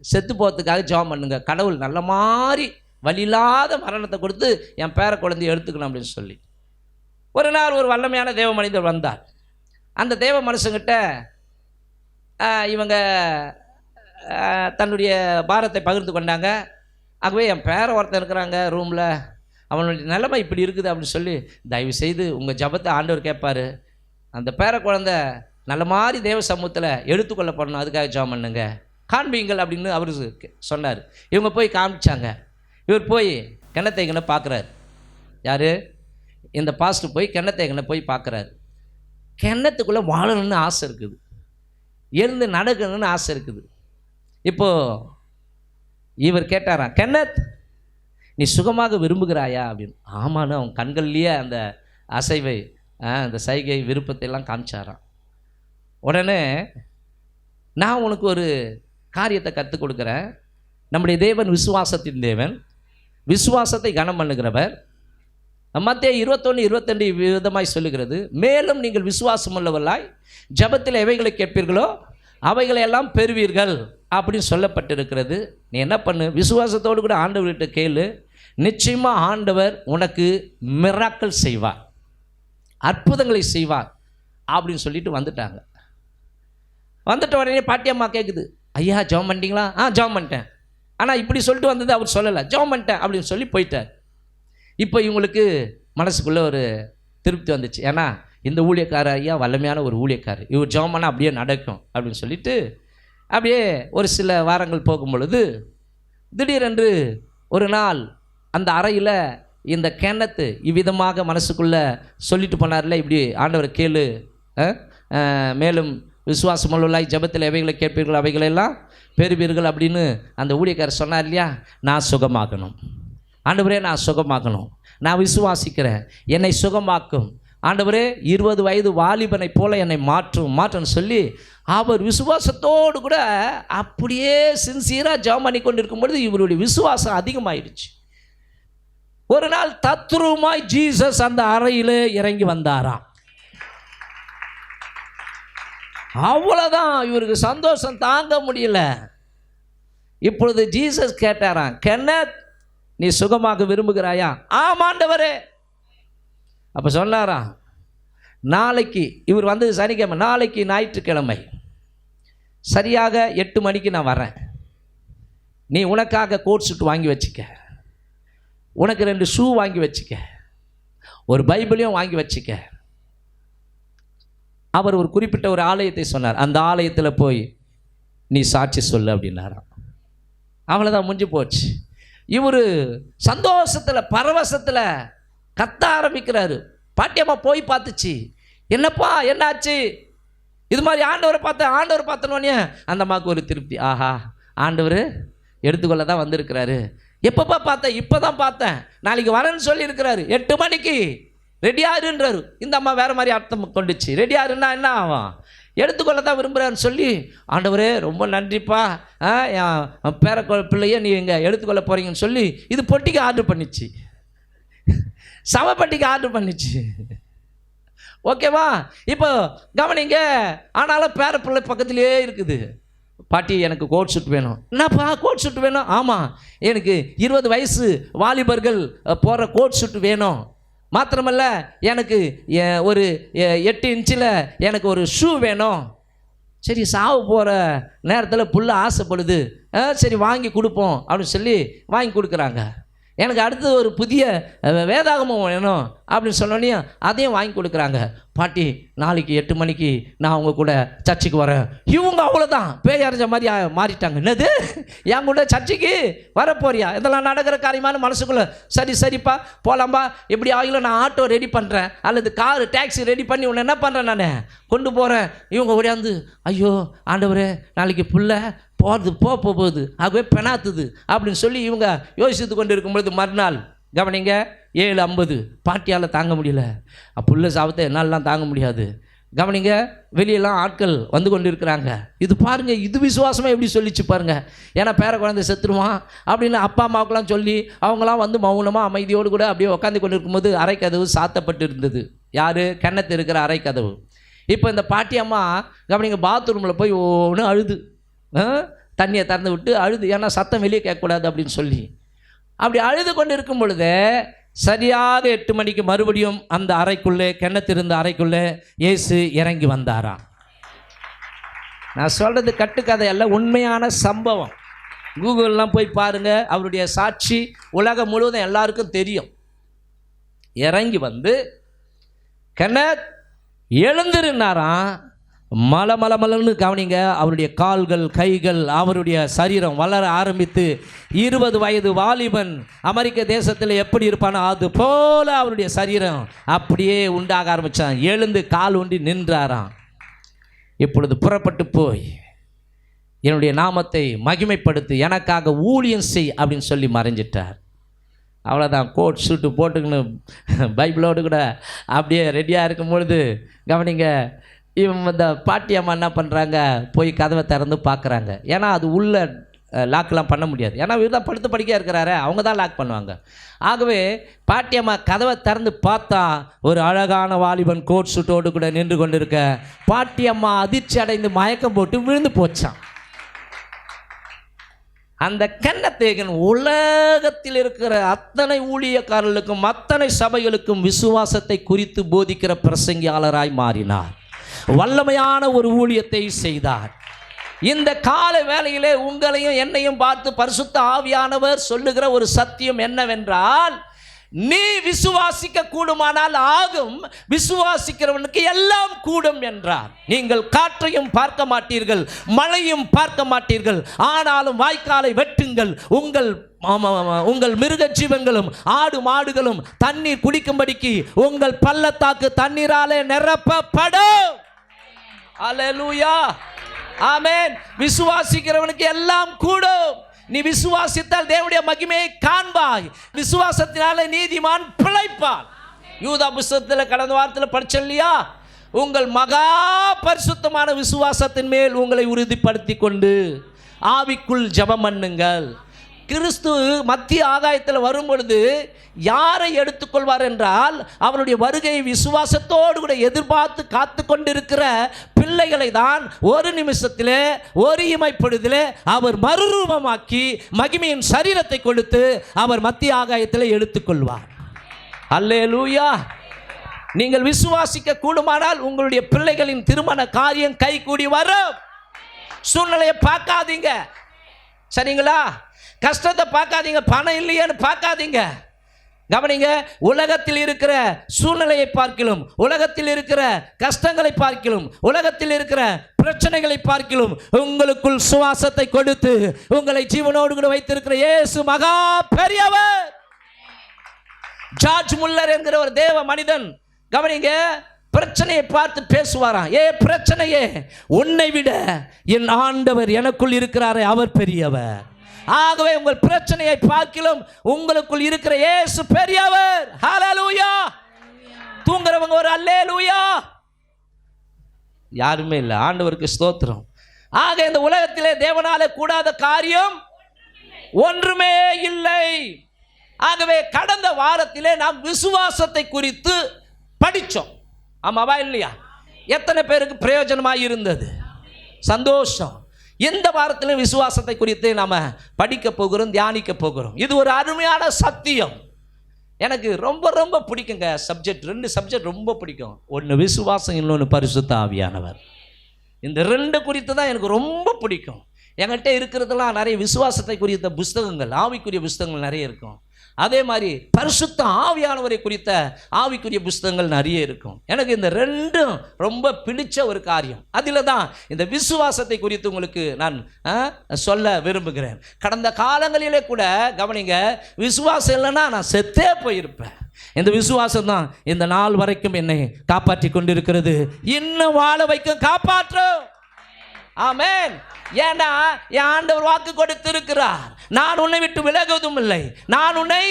செத்து போகிறதுக்காக ஜெபம் பண்ணுங்க, கடவுள் நல்ல மாதிரி வழியில்லாத மரணத்தை கொடுத்து என் பேரை குழந்தைய எடுத்துக்கணும் அப்படின்னு சொல்லி. ஒரு நாள் ஒரு வல்லமையான தேவ மனிதர் வந்தார். அந்த தேவ மனுஷங்கிட்ட இவங்க தன்னுடைய பாரத்தை பகிர்ந்து கொண்டாங்க. ஆகவே என் பேரை ஒருத்தன் இருக்கிறாங்க ரூமில், அவனுடைய நிலைமை இப்படி இருக்குது அப்படின்னு சொல்லி, தயவு செய்து உங்கள் ஜபத்தை ஆண்டவர் கேட்பார், அந்த பேர குழந்தை நல்ல மாதிரி தேவ சமூகத்தில் எடுத்துக்கொள்ளப்படணும், அதுக்காக ஜெபம் பண்ணுங்க, காண்பீங்கள் அப்படின்னு அவர் சொன்னார். இவங்க போய் காமிச்சாங்க. இவர் போய் கிணத்தைகனை பார்க்குறாரு. யார்? இந்த பாஸ்டர் போய் கிணத்தைகனை போய் பார்க்குறாரு. கிணத்துக்குள்ளே வாழணும்னு ஆசை இருக்குது, எழுந்து நடக்கணும்னு ஆசை இருக்குது. இப்போது இவர் கேட்டாராம், கென்னத் நீ சுகமாக விரும்புகிறாயா அப்படின்னு. ஆமான்னு அவன் கண்கள்லேயே அந்த அசைவை அந்த சைகை விருப்பத்தை எல்லாம் காமிச்சாராம். உடனே நான் உனக்கு ஒரு காரியத்தை கற்றுக் கொடுக்குறேன். நம்முடைய தேவன் விசுவாசத்தின் தேவன், விசுவாசத்தை கனம் பண்ணுகிறவர். மத்தேயு 21:22 விதமாய் சொல்லுகிறது, மேலும் நீங்கள் விசுவாசம் உள்ளவர்களாய் ஜபத்தில் எவைகளை கேட்பீர்களோ அவைகளையெல்லாம் பெறுவீர்கள் அப்படின்னு சொல்லப்பட்டிருக்கிறது. நீ என்ன பண்ணு, விசுவாசத்தோடு கூட ஆண்டவர்கிட்ட கேளு, நிச்சயமாக ஆண்டவர் உனக்கு மிராக்கிள் செய்வார், அற்புதங்களை செய்வார் அப்படின்னு சொல்லிட்டு வந்துட்டாங்க. வந்துட்ட உடனே பாட்டியம்மா கேட்குது, ஐயா ஜெபம் பண்ணிட்டீங்களா? ஜெபம் பண்ணிட்டேன். ஆனால் இப்படி சொல்லிட்டு வந்தது அவர் சொல்லலை, ஜெபம் பண்ணிட்டேன் அப்படின்னு சொல்லி போயிட்டார். இப்போ இவங்களுக்கு மனசுக்குள்ளே ஒரு திருப்தி வந்துச்சு. ஏன்னா இந்த ஊழியக்கார ஐயா வல்லமையான ஒரு ஊழியக்காரர், இவர் ஜெபம் பண்ணால் அப்படியே நடக்கும் அப்படின்னு சொல்லிட்டு அப்படியே ஒரு சில வாரங்கள் போகும் பொழுது திடீரென்று ஒரு நாள் அந்த அறையில் இந்த கிணத்து இவ்விதமாக மனசுக்குள்ளே சொல்லிட்டு போனார்ல, இப்படி ஆண்டவர் கேளு, மேலும் விசுவாசமுள்ளாய் ஜபத்தில் எவைகளை கேட்பீர்கள் அவைகளெல்லாம் பெறுவீர்கள் அப்படின்னு அந்த ஊழியக்காரர் சொன்னார் இல்லையா. நான் சுகமாக்கணும் ஆண்டவரே, நான் சுகமாக்கணும், நான் விசுவாசிக்கிறேன், என்னை சுகமாக்கும் ஆண்டவரே, 20 வயது வாலிபனை போல என்னை மாற்றுன்னு சொல்லி அவர் விசுவாசத்தோடு கூட அப்படியே சின்சியராக ஜெபம் பண்ணி கொண்டு இருக்கும் பொழுது இவருடைய விசுவாசம் அதிகமாயிடுச்சு. ஒரு நாள் தத்ரூபமாய் ஜீசஸ் அந்த அறையில் இறங்கி வந்தாராம். அவ்வளோதான், இவருக்கு சந்தோஷம் தாங்க முடியல. இப்பொழுது ஜீசஸ் கேட்டாராம், கென்னத் நீ சுகமாக விரும்புகிறாயா? ஆமாண்டவரே. அப்போ சொன்னாராம், நாளைக்கு, இவர் வந்தது சனிக்கிழமை, நாளைக்கு ஞாயிற்றுக்கிழமை சரியாக 8 மணிக்கு நான் வரேன், நீ உனக்காக கோட் சூட் வாங்கி வச்சுக்க, உனக்கு 2 ஷூ வாங்கி வச்சுக்க, ஒரு பைபிளையும் வாங்கி வச்சுக்க, அவர் ஒரு குறிப்பிட்ட ஒரு ஆலயத்தை சொன்னார். அந்த ஆலயத்தில் போய் நீ சாட்சி சொல்லு அப்படின்னாராம். அவ்வளோதான், முடிஞ்சு போச்சு. இவர் சந்தோஷத்தில் பரவசத்தில் கத்த ஆரம்பிக்கிறாரு. பாட்டியம்மா போய் பார்த்துச்சு. என்னப்பா என்னாச்சு? இது மாதிரி ஆண்டவரை பார்த்தனோடனே அந்த அம்மாவுக்கு ஒரு திருப்தி. ஆஹா, ஆண்டவர் எடுத்துக்கொள்ள தான் வந்திருக்கிறாரு. எப்பப்பா பார்த்தேன்? இப்போ தான் பார்த்தேன். நாளைக்கு வரேன்னு சொல்லியிருக்கிறாரு. 8 மணிக்கு ரெடியாருன்றாரு. இந்த அம்மா வேறு மாதிரி அர்த்தம் கொண்டுச்சு. ரெடியாருன்னா என்ன ஆகும்? எடுத்துக்கொள்ள தான் விரும்புகிறான்னு சொல்லி, ஆண்டவரே ரொம்ப நன்றிப்பா, என் பேர பிள்ளைய நீ இங்கே எடுத்துக்கொள்ள போகிறீங்கன்னு சொல்லி இது பொட்டிக்கு ஆர்டர் பண்ணிச்சு, சவப்பட்டிக்கு ஆர்டர் பண்ணிச்சு. ஓகேவா? இப்போ கவனிங்க. ஆனாலும் பேர பிள்ளை பக்கத்திலே இருக்குது. பாட்டி எனக்கு கோட் சூட் வேணும். என்னப்பா கோட் சூட் வேணும்? ஆமாம், எனக்கு 20 வயசு வாலிபர்கள் போகிற கோட் சூட் வேணும். மாத்திரமல்ல, எனக்கு ஒரு 8 இன்ச்சில் எனக்கு ஒரு ஷூ வேணும். சரி, சாவு போகிற நேரத்தில் புள்ள ஆசைப்படுது, சரி வாங்கி கொடுப்போம் அப்படின்னு சொல்லி வாங்கி கொடுக்குறாங்க. எனக்கு அடுத்தது ஒரு புதிய வேதாகமம் வேணும் அப்படின்னு சொன்னோன்னே அதையும் வாங்கி கொடுக்குறாங்க. பாட்டி நாளைக்கு 8 மணிக்கு நான் அவங்க கூட சர்ச்சுக்கு வரேன். இவங்க அவ்வளோதான் பேய் அரைஞ்ச மாதிரி மாறிட்டாங்க. என்னது, என் கூட சர்ச்சுக்கு வரப்போறியா? இதெல்லாம் நடக்கிற காரியமான மனசுக்குள்ளே சரிப்பா போகலாம்பா, எப்படி ஆகிலும் நான் ஆட்டோ ரெடி பண்ணுறேன், அல்லது காரு டாக்ஸி ரெடி பண்ணி உன்னை என்ன பண்ணுறேன் நான் கொண்டு போகிறேன். இவங்க ஓடியாந்து, ஐயோ ஆண்டவரே நாளைக்கு புள்ள போகுது, ஆகவே பெணாத்துது அப்படின்னு சொல்லி இவங்க யோசித்து கொண்டு இருக்கும்பொழுது மறுநாள் கவனிங்க 7:50 பாட்டியால் தாங்க முடியல. புள்ள சாபத்தை என்னாலலாம் தாங்க முடியாது. கவனிங்க, வெளியெல்லாம் ஆட்கள் வந்து கொண்டு இருக்கிறாங்க. இது பாருங்கள், இது விசுவாசமாக எப்படி சொல்லிச்சு பாருங்கள். ஏன்னா பேர குழந்தை செத்துருவான் அப்படின்னு அப்பா அம்மாவுக்கெல்லாம் சொல்லி அவங்களாம் வந்து மௌனமாக அமைதியோடு கூட அப்படியே உட்காந்து கொண்டு இருக்கும்போது அறைக்கதவு சாத்தப்பட்டு இருந்தது. யார்? கிணத்து இருக்கிற அறைக்கதவு. இப்போ இந்த பாட்டி அம்மா கவனிங்க பாத்ரூமில் போய் ஒன்று அழுது, தண்ணியை திறந்து விட்டு அழுது, ஏன்னா சத்தம் வெளியே கேட்கக்கூடாது அப்படின்னு சொல்லி அப்படி அழுது கொண்டு இருக்கும் பொழுது சரியாக 8 மணிக்கு மறுபடியும் அந்த அறைக்குள்ளே, கிணத்திருந்த அறைக்குள்ளே இயேசு இறங்கி வந்தாராம். நான் சொல்கிறது கட்டுக்கதை அல்ல, உண்மையான சம்பவம். கூகுள்லாம் போய் பாருங்கள், அவருடைய சாட்சி உலகம் முழுவதும் எல்லாருக்கும் தெரியும். இறங்கி வந்து கிணத் எழுந்திருந்தாராம். மலமலன்னு கவனிங்க, அவருடைய கால்கள் கைகள் அவருடைய சரீரம் வளர ஆரம்பித்து 20 வயது வாலிபன் அமெரிக்க தேசத்தில் எப்படி இருப்பானோ அது போல அவருடைய சரீரம் அப்படியே உண்டாக ஆரம்பித்தான். எழுந்து கால் ஊண்டி நின்றாராம். இப்பொழுது புறப்பட்டு போய் என்னுடைய நாமத்தை மகிமைப்படுத்தி எனக்காக ஊழியம் செய் அப்படின்னு சொல்லி மறைஞ்சிட்டார். அவ்வளோதான், கோட் சூட்டு போட்டுக்கின்னு பைபிளோடு கூட அப்படியே ரெடியாக இருக்கும் பொழுது கவனிங்க, இவங்க இந்த பாட்டி அம்மா என்ன பண்ணுறாங்க, போய் கதவை திறந்து பார்க்குறாங்க. ஏன்னா அது உள்ள லாக்கெலாம் பண்ண முடியாது, ஏன்னா இவர் தான் படுத்து படிக்க இருக்கிறாரு, அவங்க தான் லாக் பண்ணுவாங்க. ஆகவே பாட்டி அம்மா கதவை திறந்து பார்த்தா ஒரு அழகான வாலிபன் கோட் சூட்டோடு கூட நின்று கொண்டு இருக்க. பாட்டி அம்மா அதிர்ச்சி அடைந்து மயக்கம் போட்டு விழுந்து போச்சான். அந்த கன்னத்தேகன் உலகத்தில் இருக்கிற அத்தனை ஊழியக்காரர்களுக்கும் அத்தனை சபைகளுக்கும் விசுவாசத்தை குறித்து போதிக்கிற பிரசங்கியாளராய் மாறினார். வல்லமையான ஒரு ஊழியத்தை செய்தார். இந்த கால வேளையிலே உங்களையும் என்னையும் பார்த்து பரிசுத்த ஆவியானவர் சொல்லுகிற ஒரு சத்தியம் என்னவென்றால், நீ விசுவாசிக்க கூடுமானால் ஆகும், விசுவாசிக்கிறவனுக்கு எல்லாம் கூடும் என்றார். நீங்கள் காற்றையும் பார்க்க மாட்டீர்கள், மழையும் பார்க்க மாட்டீர்கள், ஆனாலும் வாய்க்காலை வெட்டுங்கள், உங்கள் மிருக ஜீவன்களும் ஆடு மாடுகளும் தண்ணீர் குடிக்கும்படிக்கு உங்கள் பள்ளத்தாக்கு தண்ணீராலே நிரப்பப்படும். அல்லேலூயா, ஆமென். விசுவாசிக்கிறவனுக்கு எல்லாம் கூடும். நீ விசுவாசித்தால் தேவனுடைய மகிமையை காண்பாய். விசுவாசத்தினால நீதிமான் பிழைப்பான். யூதா புஸ்தகத்தில் கடந்த வாரத்தில் படிச்சோம் இல்லையா? உங்கள் மகா பரிசுத்தமான விசுவாசத்தின் மேல் உங்களை உறுதிப்படுத்தி கொண்டு ஆவிக்குள் ஜெபம் பண்ணுங்கள். கிறிஸ்து மத்திய ஆகாயத்தில் வரும் பொழுது யாரை எடுத்துக்கொள்வார் என்றால், அவருடைய வருகையை விசுவாசத்தோடு கூட எதிர்பார்த்து காத்து கொண்டிருக்கிற பிள்ளைகளை தான் ஒரு நிமிஷத்திலே ஒரு இமைப்படுதிலே அவர் மறுரூபமாக்கி மகிமையின் சரீரத்தை கொடுத்து அவர் மத்திய ஆகாயத்தில் எடுத்துக்கொள்வார். அல்லேலூயா. நீங்கள் விசுவாசிக்க கூடுமானால் உங்களுடைய பிள்ளைகளின் திருமண காரியம் கைகூடி வரும். சூழ்நிலையை பார்க்காதீங்க, சரிங்களா? கஷ்டத்தை பார்க்காதீங்க, பணம் இல்லையேன்னு பார்க்காதீங்க. கவனிங்க, உலகத்தில் இருக்கிற சூழ்நிலையை பார்க்கிலும், உலகத்தில் இருக்கிற கஷ்டங்களை பார்க்கிலும், உலகத்தில் இருக்கிற பிரச்சனைகளை பார்க்கிலும் உங்களுக்குள் சுவாசத்தை கொடுத்து உங்களை ஜீவனோடு கூட வைத்திருக்கிற இயேசு மகா பெரியவர். ஜார்ஜ் முல்லர் என்கிற ஒரு தேவ மனிதன், கவனிங்க, பிரச்சனையை பார்த்து பேசுவாராம். பிரச்சனையே, உன்னை விட என் ஆண்டவர் எனக்குள் இருக்கிறாரே அவர் பெரியவர். ஆகவே உங்கள் பிரச்சனையை பார்க்கிலும் உங்களுக்குள் இருக்கிற இயேசு பெரியவர். ஹல்லேலூயா. தூங்குறவங்க ஒரு அல்லேலூயா. யாருமே இல்லை. ஆண்டவருக்கு ஸ்தோத்திரம். ஆக இந்த உலகத்திலே தேவனாலே கூடாத காரியம் ஒன்றுமே இல்லை. ஆகவே கடந்த வாரத்திலே நாம் விசுவாசத்தை குறித்து படித்தோம். ஆமாவா இல்லையா? எத்தனை பேருக்கு பிரயோஜனமாக இருந்தது? சந்தோஷம். இந்த வாரத்திலும் விசுவாசத்தை குறித்து நாம் படிக்க போகிறோம், தியானிக்க போகிறோம். இது ஒரு அருமையான சத்தியம். எனக்கு ரொம்ப ரொம்ப பிடிக்குங்க சப்ஜெக்ட். 2 சப்ஜெக்ட் ரொம்ப பிடிக்கும். ஒன்று விசுவாசம், இன்னொன்று பரிசுத்த ஆவியானவர். இந்த 2 குறித்து தான் எனக்கு ரொம்ப பிடிக்கும். என்கிட்ட இருக்கிறதுலாம் நிறைய விசுவாசத்தை குறித்த புஸ்தகங்கள், ஆவிக்குரிய புஸ்தகங்கள் நிறைய இருக்கும். அதே மாதிரி பரிசுத்த ஆவியானவரை குறித்த ஆவிக்குரிய புஸ்தகங்கள் நிறைய இருக்கும். எனக்கு இந்த 2 ரொம்ப பிடிச்ச ஒரு காரியம். அதில் தான் இந்த விசுவாசத்தை குறித்து உங்களுக்கு நான் சொல்ல விரும்புகிறேன். கடந்த காலங்களிலே கூட கவனிங்க, விசுவாசம் இல்லைன்னா நான் செத்தே போயிருப்பேன். இந்த விசுவாசம் தான் இந்த நாள் வரைக்கும் என்னை காப்பாற்றி கொண்டிருக்கிறது, இன்னும் வாழ வைக்கும், காப்பாற்றும். ஆமென். ஏன்னா என் ஆண்டவர் வாக்கு கொடுத்திருக்கிறார், நான் உன்னை விட்டு விலகுவதும் இல்லை, நான் உன்னை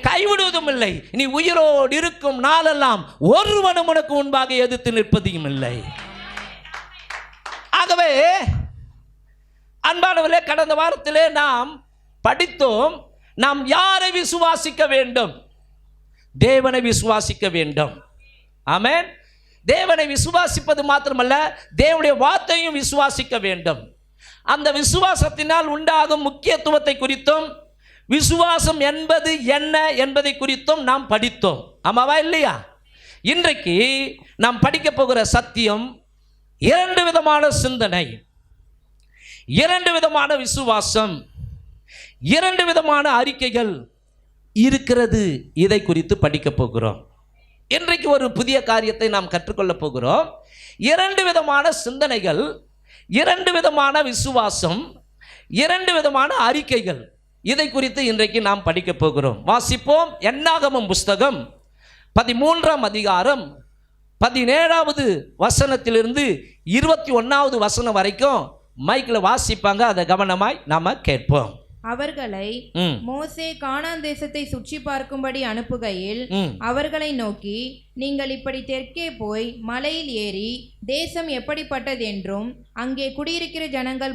கைவிடுவதும் இல்லை, நீ உயிரோடு இருக்கும் நாளெல்லாம் ஒருவனும் உனக்கு முன்பாக எதிர்த்து நிற்பதையும் இல்லை. ஆகவே அன்பானவர்களே, கடந்த வாரத்திலே நாம் படித்தோம், நாம் யாரை விசுவாசிக்க வேண்டும்? தேவனை விசுவாசிக்க வேண்டும். ஆமென். தேவனை விசுவாசிப்பது மாத்திரமல்ல, தேவனுடைய வார்த்தையும் விசுவாசிக்க வேண்டும். அந்த விசுவாசத்தினால் உண்டாகும் முக்கியத்துவத்தை குறித்தும், விசுவாசம் என்பது என்ன என்பதை குறித்தும் நாம் படித்தோம். ஆமாவா இல்லையா? இன்றைக்கு நாம் படிக்க போகிற சத்தியம் 2 விதமான சிந்தனை, 2 விதமான விசுவாசம், 2 விதமான அறிக்கைகள் இருக்கிறது. இதை குறித்து படிக்க போகிறோம். இன்றைக்கு ஒரு புதிய காரியத்தை நாம் கற்றுக்கொள்ள போகிறோம். 2 விதமான சிந்தனைகள், 2 விதமான விசுவாசம், 2 விதமான அறிக்கைகள். இதை குறித்து இன்றைக்கு நாம் படிக்க போகிறோம். வாசிப்போம். என்னாகமம் புஸ்தகம் 13ஆம் அதிகாரம் 17வது வசனத்திலிருந்து 21வது வசனம் வரைக்கும் மைக்கில் வாசிப்பாங்க. அதை கவனமாய் நாம கேட்போம். அவர்களை மோசே கானான் தேசத்தை சுற்றி பார்க்கும்படி அனுப்புகையில் அவர்களை நோக்கி, நீங்கள் இப்படி தெற்கே போய் மலையில் ஏறி தேசம் எப்படிப்பட்டதென்றும், அங்கே குடியிருக்கிற ஜனங்கள்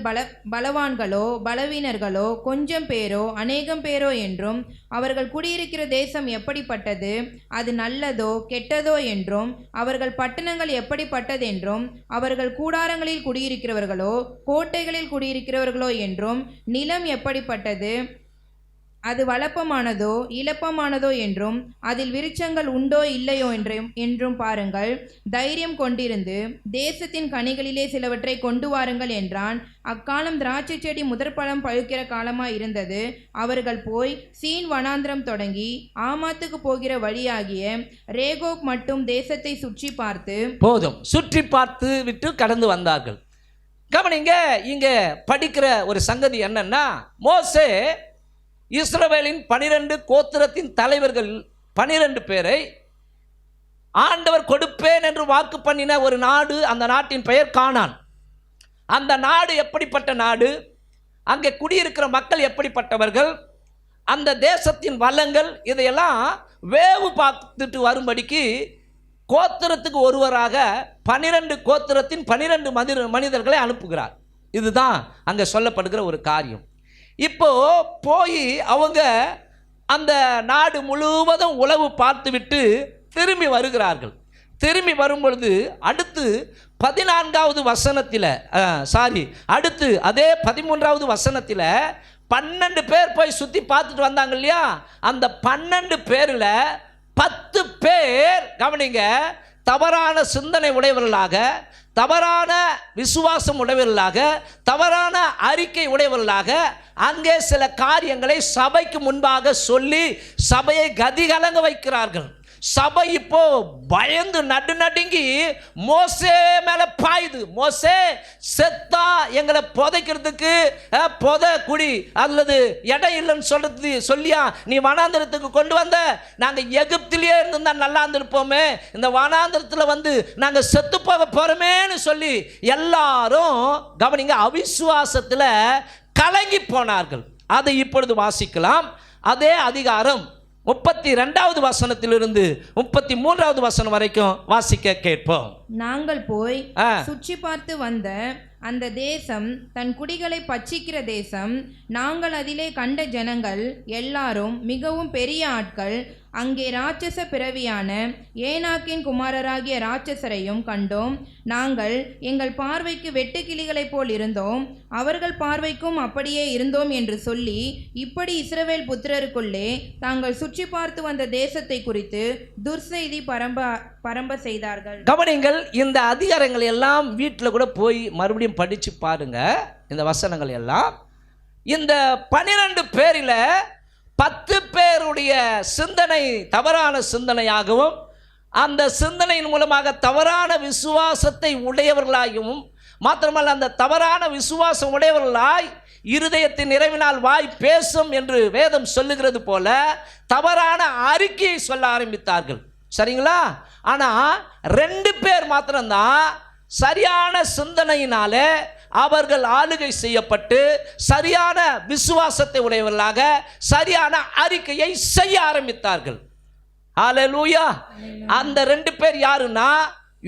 பலவான்களோ பலவீனர்களோ, கொஞ்சம் பேரோ அநேகம் பேரோ என்றும், அவர்கள் குடியிருக்கிற தேசம் எப்படிப்பட்டது, அது நல்லதோ கெட்டதோ என்றும், அவர்கள் பட்டணங்கள் எப்படிப்பட்டதென்றும், அவர்கள் கூடாரங்களில் குடியிருக்கிறவர்களோ கோட்டைகளில் குடியிருக்கிறவர்களோ என்றும், நிலம் எப்படிப்பட்டது, அது வளப்பமானதோ இளப்பமானதோ என்றும், அதில் விருட்சங்கள் உண்டோ இல்லையோ என்றும் பாருங்கள். தைரியம் கொண்டிருந்து தேசத்தின் கனிகளிலே சிலவற்றை கொண்டு வாருங்கள் என்றான். அக்காலம் திராட்சை செடி முதற்பழம் பழுக்கிற காலமாய் இருந்தது. அவர்கள் போய் சீன் வனாந்திரம் தொடங்கி ஆமாத்துக்கு போகிற வழியாகிய ரேகோப் மட்டும் தேசத்தை சுற்றி பார்த்து, போதும், சுற்றி பார்த்து விட்டு கடந்து வந்தார்கள். கவனிங்க, இங்க படிக்கிற ஒரு சங்கதி என்னன்னா, மோசே இஸ்ரவேலின் 12 கோத்திரத்தின் தலைவர்கள் 12 பேரை ஆண்டவர் கொடுப்பேன் என்று வாக்கு பண்ணின ஒரு நாடு, அந்த நாட்டின் பெயர் கானான். அந்த நாடு எப்படிப்பட்ட நாடு, அங்கே குடியிருக்கிற மக்கள் எப்படிப்பட்டவர்கள், அந்த தேசத்தின் வளங்கள், இதையெல்லாம் வேவு பார்த்துட்டு வரும்படிக்கு கோத்திரத்துக்கு ஒருவராக 12 கோத்திரத்தின் 12 மனிதர்களை அனுப்புகிறார். இதுதான் அங்கே சொல்லப்படுகிற ஒரு காரியம். இப்போ போய் அவங்க அந்த நாடு முழுவதும் உளவு பார்த்துவிட்டு திரும்பி வருகிறார்கள். திரும்பி வரும்பொழுது அடுத்து 14வது வசனத்தில் அடுத்து அதே 13வது வசனத்தில் 12 பேர் போய் சுற்றி பார்த்துட்டு வந்தாங்க இல்லையா? அந்த 12 பேரில் 10 பேர் கவனிங்க, தவறான சிந்தனை உடையவர்களாக, தவறான விசுவாசம் உடையவர்களாக, தவறான அறிக்கை உடையவர்களாக அங்கே சில காரியங்களை சபைக்கு முன்பாக சொல்லி சபையை கதிகலங்க வைக்கிறார்கள். சபை இப்போ பயந்து நடுநடுங்கி மோசே மேல பாயுது. மோசே செத்தா எங்களை புதைக்கிறதுக்கு புத குடி அல்லது இடம் இல்லைன்னு சொல்லியா நீ வனாந்திரத்துக்கு கொண்டு வந்த? நாங்கள் எகிப்திலேயே இருந்திருந்தா நல்லா இருந்திருப்போமே, இந்த வனாந்திரத்தில் வந்து நாங்கள் செத்து போக போறோமேன்னு சொல்லி எல்லாரும் கவனிங்க அவிசுவாசத்தில் கலங்கி போனார்கள். அதை இப்பொழுது வாசிக்கலாம். அதே அதிகாரம் 32வது வசனத்திலிருந்து 33வது வசனம் வரைக்கும் வாசிக்க கேட்போம். நாங்கள் போய் சுற்றி பார்த்து வந்த அந்த தேசம் தன் குடிகளை பட்சிக்கிற தேசம். நாங்கள் அதிலே கண்ட ஜனங்கள் எல்லாரும் மிகவும் பெரிய ஆட்கள். அங்கே ராட்சச பிறவியான ஏனாக்கின் குமாரராகிய ராட்சசரையும் கண்டோம். நாங்கள் எங்கள் பார்வைக்கு வெட்டுக்கிளிகளைப் போல் இருந்தோம், அவர்கள் பார்வைக்கும் அப்படியே இருந்தோம் என்று சொல்லி இப்படி இஸ்ரவேல் புத்திரருக்குள்ளே தாங்கள் சுற்றி பார்த்து வந்த தேசத்தை குறித்து துர்செய்தி பரம்ப செய்தார்கள். கவனிங்கள், இந்த அதிகாரங்கள் எல்லாம் வீட்டில் கூட போய் மறுபடியும் படித்து பாருங்க. இந்த வசனங்கள் எல்லாம் இந்த 12 பேரில் 10 பேருடைய சிந்தனை தவறான சிந்தனையாகவும், அந்த சிந்தனையின் மூலமாக தவறான விசுவாசத்தை உடையவர்களாகவும், மாத்திரமல்ல அந்த தவறான விசுவாசம் உடையவர்களாய் இருதயத்தின் நிறைவினால் வாய் பேசும் என்று வேதம் சொல்லுகிறது போல தவறான அறிக்கையை சொல்ல ஆரம்பித்தார்கள். சரிங்களா? ஆனால் 2 பேர் மாத்திரம்தான் சரியான சிந்தனையினாலே அவர்கள் ஆளுகை செய்யப்பட்டு சரியான விசுவாசத்தை உடையவர்களாக சரியான அறிக்கையை செய்ய ஆரம்பித்தார்கள். ஹல்லேலூயா. அந்த 2 பேர் யாருன்னா